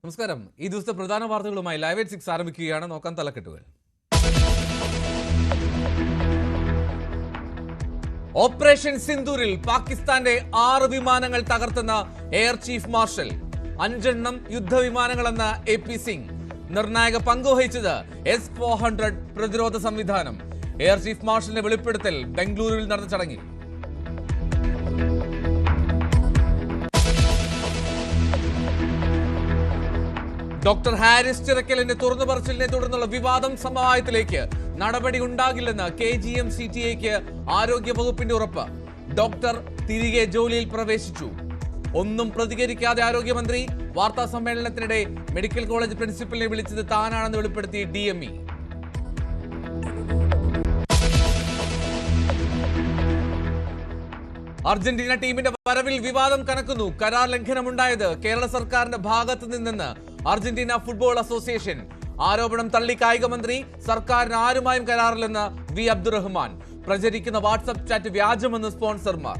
നമസ്കാരം. ഈ ദിവസത്തെ പ്രധാന വാർത്തകളുമായി ലൈവ് എറ്റ് 6 ആരംഭിക്കുകയാണ്. നോക്കാൻ തലക്കെട്ടുകൾ. ഓപ്പറേഷൻ സിന്ദൂരിൽ പാകിസ്ഥാന്റെ 6 വിമാനങ്ങൾ തകർത്തെന്ന എയർ ചീഫ് മാർഷൽ. 5 യുദ്ധവിമാനങ്ങളെന്ന AP സിംഗ്. നിർണായക പങ്കുവഹിച്ചത് S-400 പ്രതിരോധ സംവിധാനം. എയർ ചീഫ് മാർഷലിന്റെ വെളിപ്പെടുത്തൽ ബംഗളൂരുവിൽ നടന്ന ചടങ്ങിൽ. ഡോക്ടർ ഹാരിസ് ചിറക്കലിന്റെ തുറന്നു പറച്ചിലിനെ തുടർന്നുള്ള വിവാദം സമവായത്തിലേക്ക് നടപടി ഉണ്ടാകില്ലെന്ന് KGM-CTA ആരോഗ്യ വകുപ്പിന്റെ ഉറപ്പ്. ഡോക്ടർ തിരികെ ജോലിയിൽ പ്രവേശിച്ചു. ഒന്നും പ്രതികരിക്കാതെ ആരോഗ്യമന്ത്രി. വാർത്താ സമ്മേളനത്തിനിടെ മെഡിക്കൽ കോളേജ് പ്രിൻസിപ്പലിനെ വിളിച്ചത് താനാണെന്ന് വെളിപ്പെടുത്തി DME. അർജന്റീന ടീമിന്റെ വരവിൽ വിവാദം കനക്കുന്നു. കരാർ ലംഘനമുണ്ടായത് കേരള സർക്കാരിന്റെ ഭാഗത്ത് നിന്നെന്ന് അർജന്റീന ഫുട്ബോൾ അസോസിയേഷൻ. ആരോപണം തള്ളി കായിക മന്ത്രി. സർക്കാരിന് ആരുമായും കരാറില്ലെന്ന് V. അബ്ദുറഹ്മാൻ. പ്രചരിക്കുന്ന വാട്സ്ആപ്പ് ചാറ്റ് വ്യാജമെന്ന് സ്പോൺസർമാർ.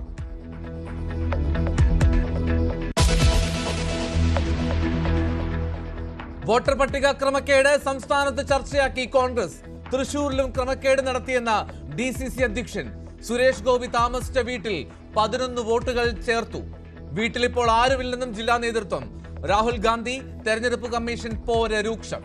വോട്ടർ പട്ടിക ക്രമക്കേട് സംസ്ഥാനത്ത് ചർച്ചയാക്കി കോൺഗ്രസ്. തൃശൂരിലും ക്രമക്കേട് നടത്തിയെന്ന DCC അധ്യക്ഷൻ. സുരേഷ് ഗോപി താമസിച്ച വീട്ടിൽ 11 വോട്ടുകൾ ചേർത്തു. വീട്ടിലിപ്പോൾ ആരുമില്ലെന്നും ജില്ലാ നേതൃത്വം. രാഹുൽ ഗാന്ധി. തെരഞ്ഞെടുപ്പ് കമ്മീഷൻ പോര് രൂക്ഷം.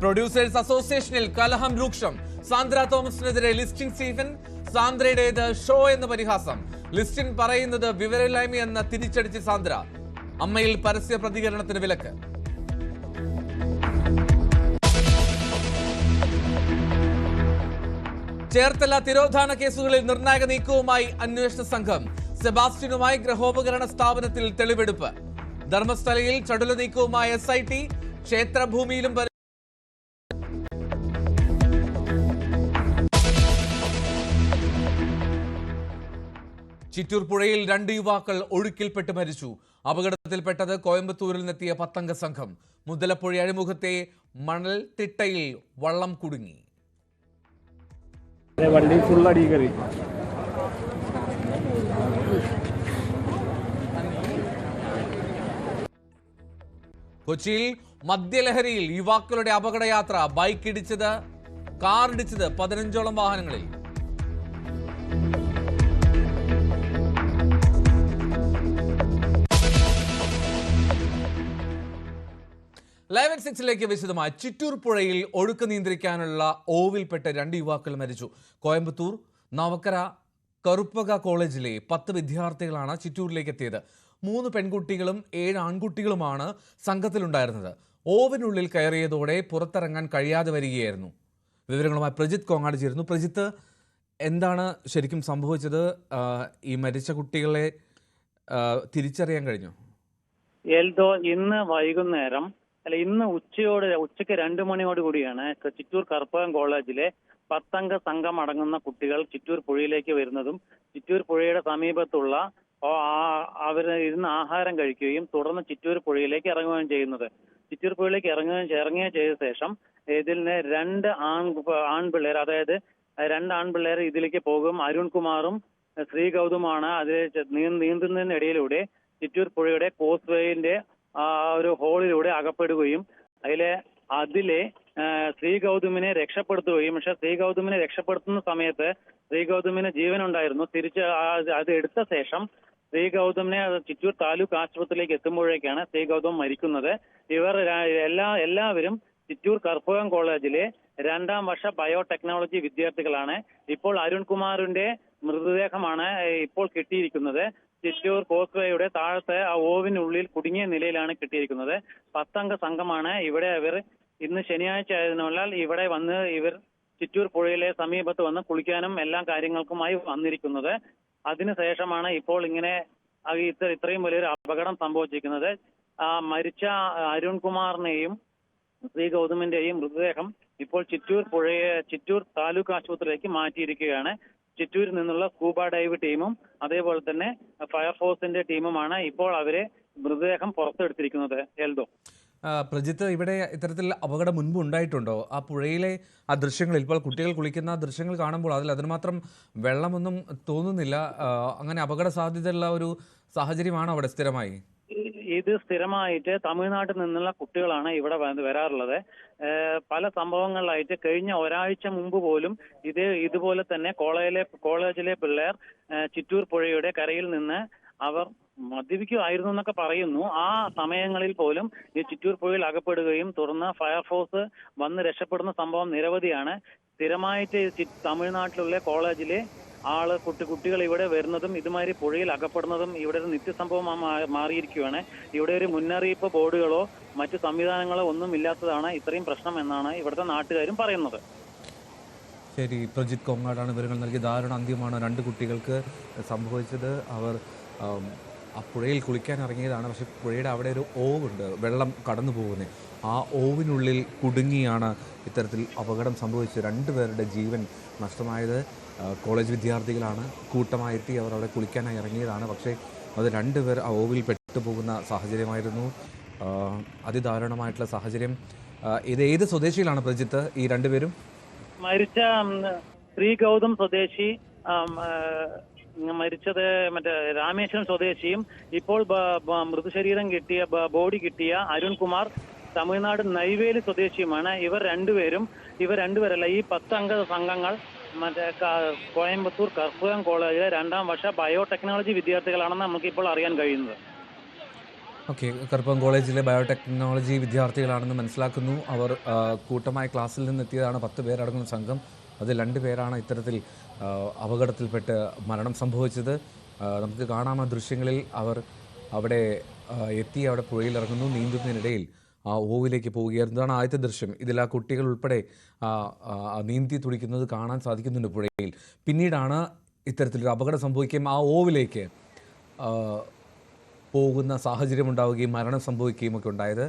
പ്രൊഡ്യൂസേഴ്സ് അസോസിയേഷനിൽ കലഹം രൂക്ഷം. സാന്ദ്ര തോമസിനെതിരെ ലിസ്റ്റിൻ സ്റ്റീഫൻ. സാന്ദ്രയുടേത് ഷോ എന്ന പരിഹാസം. ലിസ്റ്റിൻ പറയുന്നത് വിവരമില്ലായ്മയെന്ന് തിരിച്ചടിച്ച് സാന്ദ്ര. അമ്മയിൽ പരസ്യ പ്രതികരണത്തിന് വിലക്ക്. ചേർത്തല തിരോധാന കേസുകളിൽ നിർണായക നീക്കവുമായി അന്വേഷണ സംഘം. സെബാസ്റ്റ്യനുമായി ഗൃഹോപകരണ സ്ഥാപനത്തിൽ തെളിവെടുപ്പ്. ധർമ്മസ്ഥലയിൽ ചടുല നീക്കവുമായി SIT. ക്ഷേത്രഭൂമിയിലും ചിറ്റൂർ പുഴയിൽ 2 യുവാക്കൾ ഒഴുക്കിൽപ്പെട്ട് മരിച്ചു. അപകടത്തിൽപ്പെട്ടത് കോയമ്പത്തൂരിൽ നിന്നെത്തിയ 10 അംഗ സംഘം. മുതലപ്പുഴ അഴിമുഖത്തെ മണൽ തിട്ടയിൽ വള്ളം കുടുങ്ങി. വണ്ടി ഫുൾ അടി കയറി. കൊച്ചിയിൽ മദ്യലഹരിയിൽ യുവാക്കളുടെ അപകടയാത്ര. ബൈക്ക് ഇടിച്ചത്, കാർ ഇടിച്ചത് 15ഓളം വാഹനങ്ങളിൽ. ലൈവ് അറ്റ് 6 വിശദമായി. ചിറ്റൂർ പുഴയിൽ ഒഴുക്ക് നിയന്ത്രിക്കാനുള്ള ഓവിൽപ്പെട്ട 2 യുവാക്കൾ മരിച്ചു. കോയമ്പത്തൂർ നവക്കര കറുപ്പക കോളേജിലെ 10 വിദ്യാർത്ഥികളാണ് ചിറ്റൂരിലേക്ക് എത്തിയത്. 3 പെൺകുട്ടികളും 7 ആൺകുട്ടികളുമാണ് സംഘത്തിലുണ്ടായിരുന്നത്. ഓവിനുള്ളിൽ കയറിയതോടെ പുറത്തിറങ്ങാൻ കഴിയാതെ വരികയായിരുന്നു. വിവരങ്ങളുമായി പ്രജിത്ത് കോങ്ങാട് ചേരുന്നു. പ്രജിത്ത്, എന്താണ് ശരിക്കും സംഭവിച്ചത്? ഈ മരിച്ച കുട്ടികളെ തിരിച്ചറിയാൻ കഴിഞ്ഞു? ഇന്ന് വൈകുന്നേരം ഇന്ന് ഉച്ചയ്ക്ക് 2 മണിയോട് കൂടിയാണ് ചിറ്റൂർ കറുപ്പകം കോളേജിലെ 10 അംഗ സംഘം അടങ്ങുന്ന കുട്ടികൾ ചിറ്റൂർ പുഴയിലേക്ക് വരുന്നതും ചിറ്റൂർ പുഴയുടെ സമീപത്തുള്ള അവർ ഇരുന്ന് ആഹാരം കഴിക്കുകയും തുടർന്ന് ചിറ്റൂർ പുഴയിലേക്ക് ഇറങ്ങുകയും ചെയ്യുന്നത്. ചിറ്റൂർ പുഴയിലേക്ക് ഇറങ്ങുകയും ചെയ്ത ശേഷം ഇതിന് 2 ആൺപിള്ളേർ, അതായത് 2 ആൺപിള്ളേർ ഇതിലേക്ക് പോകും. അരുൺകുമാറും ശ്രീ ഗൗതമാണ് അതിൽ നീന്തുന്നതിനിടയിലൂടെ ചിറ്റൂർ പുഴയുടെ കോസ്റ്റ് ഒരു ഹോളിലൂടെ അകപ്പെടുകയും അതിലെ ശ്രീ ഗൗതമിനെ രക്ഷപ്പെടുത്തുകയും, പക്ഷെ ശ്രീ ഗൗതമിനെ രക്ഷപ്പെടുത്തുന്ന സമയത്ത് ശ്രീ ഗൗതമിന് ജീവനുണ്ടായിരുന്നു. തിരിച്ച് അത് എടുത്ത ശേഷം ശ്രീ ഗൗതമിനെ ചിറ്റൂർ താലൂക്ക് ആശുപത്രിയിലേക്ക് എത്തുമ്പോഴേക്കാണ് ശ്രീ ഗൗതം മരിക്കുന്നത്. ഇവർ എല്ലാവരും ചിറ്റൂർ കറുപ്പകം കോളേജിലെ 2ാം വർഷ ബയോടെക്നോളജി വിദ്യാർത്ഥികളാണ്. ഇപ്പോൾ അരുൺകുമാറിന്റെ മൃതദേഹമാണ് ഇപ്പോൾ കിട്ടിയിരിക്കുന്നത്. ചിറ്റൂർ കോസ്വേയുടെ താഴത്തെ ഓവിനുള്ളിൽ കുടുങ്ങിയ നിലയിലാണ് കിട്ടിയിരിക്കുന്നത്. 10 അംഗ സംഘമാണ് ഇവിടെ. ഇവർ ഇന്ന് ശനിയാഴ്ച ആയതിനാൽ ഇവിടെ വന്ന് ഇവർ ചിറ്റൂർ പുഴയിലെ സമീപത്ത് വന്ന് കുളിക്കാനും എല്ലാ കാര്യങ്ങൾക്കുമായി വന്നിരിക്കുന്നത്. അതിനുശേഷമാണ് ഇപ്പോൾ ഇങ്ങനെ ഇത്രയും വലിയൊരു അപകടം സംഭവിച്ചിരിക്കുന്നത്. മരിച്ച അരുൺകുമാറിനെയും ശ്രീ ഗൗതമിന്റെയും മൃതദേഹം ഇപ്പോൾ ചിറ്റൂർ താലൂക്ക് ആശുപത്രിയിലേക്ക് മാറ്റിയിരിക്കുകയാണ്. ചിറ്റൂരിൽ നിന്നുള്ള സ്കൂബ ഡൈവ് ടീമും അതേപോലെ തന്നെ ഫയർഫോഴ്സിന്റെ ടീമുമാണ് ഇപ്പോൾ അവരെ മൃതദേഹം പുറത്തെടുത്തിരിക്കുന്നത്. പ്രജിത്ത്, ഇവിടെ ഇത്തരത്തിൽ അപകടം മുൻപ് ഉണ്ടായിട്ടുണ്ടോ? ആ പുഴയിലെ ആ ദൃശ്യങ്ങൾ, ഇപ്പോൾ കുട്ടികൾ കുളിക്കുന്ന ദൃശ്യങ്ങൾ കാണുമ്പോൾ അതിന് മാത്രം വെള്ളമൊന്നും തോന്നുന്നില്ല. അങ്ങനെ അപകട സാധ്യതയുള്ള ഒരു സാഹചര്യമാണോ അവിടെ സ്ഥിരമായി? ഇത് സ്ഥിരമായിട്ട് തമിഴ്നാട്ടിൽ നിന്നുള്ള കുട്ടികളാണ് ഇവിടെ വരാറുള്ളത്. പല സംഭവങ്ങളിലായിട്ട് കഴിഞ്ഞ ഒരാഴ്ച മുമ്പ് പോലും ഇതുപോലെ തന്നെ കോളേജിലെ പിള്ളേർ ചിറ്റൂർ പുഴയുടെ കരയിൽ നിന്ന് അവർ മദ്യപിക്കുമായിരുന്നു എന്നൊക്കെ പറയുന്നു. ആ സമയങ്ങളിൽ പോലും ഈ ചിറ്റൂർ പുഴയിൽ അകപ്പെടുകയും തുടർന്ന് ഫയർഫോഴ്സ് വന്ന് രക്ഷപ്പെടുന്ന സംഭവം നിരവധിയാണ്. സ്ഥിരമായിട്ട് തമിഴ്നാട്ടിലുള്ള കോളേജിലെ കുട്ടികൾ ഇവിടെ വരുന്നതും ഇതുമാതിരി പുഴയിൽ അകപ്പെടുന്നതും ഇവിടെ ഒരു നിത്യസംഭവം മാറിയിരിക്കുകയാണ്. ഇവിടെ ഒരു മുന്നറിയിപ്പ് ബോർഡുകളോ മറ്റു സംവിധാനങ്ങളോ ഒന്നും ഇല്ലാത്തതാണ് ഇത്രയും പ്രശ്നം എന്നാണ് ഇവിടുത്തെ നാട്ടുകാരും പറയുന്നത്. ശരി, പ്രജിത്ത് കൊങ്ങാടാണ് വിവരങ്ങൾ നൽകിയ. ദാരുണ അന്ത്യമാണ് 2 കുട്ടികൾക്ക് സംഭവിച്ചത്. അവർ ആ പുഴയിൽ കുളിക്കാൻ ഇറങ്ങിയതാണ്. പക്ഷേ പുഴയുടെ അവിടെ ഒരു ഓവുണ്ട്, വെള്ളം കടന്നു പോകുന്നത്. ആ ഓവിനുള്ളിൽ കുടുങ്ങിയാണ് ഇത്തരത്തിൽ അപകടം സംഭവിച്ചത്. 2 പേരുടെ ജീവൻ നഷ്ടമായത്. കോളേജ് വിദ്യാർത്ഥികളാണ്, കൂട്ടമായെത്തി അവർ അവിടെ കുളിക്കാനായി ഇറങ്ങിയതാണ്. പക്ഷേ അത് 2 പേർ ആ ഓവിൽ പെട്ടുപോകുന്ന സാഹചര്യമായിരുന്നു. അതിദാരുണമായിട്ടുള്ള സാഹചര്യം. ഇത് ഏത് സ്വദേശികളാണ് പ്രജിത്ത് ഈ 2 പേരും? മരിച്ച ശ്രീഗൗതം സ്വദേശി, മരിച്ചത് മറ്റേ രാമേശ്വരം സ്വദേശിയും ഇപ്പോൾ മൃതശരീരം കിട്ടിയ ബോഡി കിട്ടിയ അരുൺകുമാർ തമിഴ്നാട് നെയ്വേലി സ്വദേശിയുമാണ്. ഇവർ രണ്ടുപേരല്ല, ഈ 10 അംഗ സംഘങ്ങൾ മറ്റേ കോയമ്പത്തൂർ കർപ്പകം കോളേജിലെ 2ാം വർഷ ബയോടെക്നോളജി വിദ്യാർത്ഥികളാണെന്ന് നമുക്കിപ്പോൾ അറിയാൻ കഴിയുന്നത്. ഓക്കെ, കറുപ്പം കോളേജിലെ ബയോടെക്നോളജി വിദ്യാർത്ഥികളാണെന്ന് മനസ്സിലാക്കുന്നു. അവർ കൂട്ടമായ ക്ലാസ്സിൽ നിന്നെത്തിയതാണ് 10 പേരടങ്ങുന്ന സംഘം. അതിൽ 2 പേരാണ് ഇത്തരത്തിൽ അപകടത്തിൽപ്പെട്ട് മരണം സംഭവിച്ചത്. നമുക്ക് കാണാം ആ ദൃശ്യങ്ങളിൽ. അവർ അവിടെ എത്തി അവിടെ പുഴയിലിറങ്ങുന്നു. നീന്തുന്നതിനിടയിൽ ആ ഓവിലേക്ക് പോവുകയായിരുന്നു. ഇതാണ് ആദ്യത്തെ ദൃശ്യം. ഇതിൽ ആ കുട്ടികൾ ഉൾപ്പെടെ നീന്തി തുടിക്കുന്നത് കാണാൻ സാധിക്കുന്നുണ്ട് പുഴയിൽ. പിന്നീടാണ് ഇത്തരത്തിലൊരു അപകടം സംഭവിക്കുകയും ആ ഓവിലേക്ക് പോകുന്ന സാഹചര്യം ഉണ്ടാവുകയും മരണം സംഭവിക്കുകയും ഒക്കെ ഉണ്ടായത്.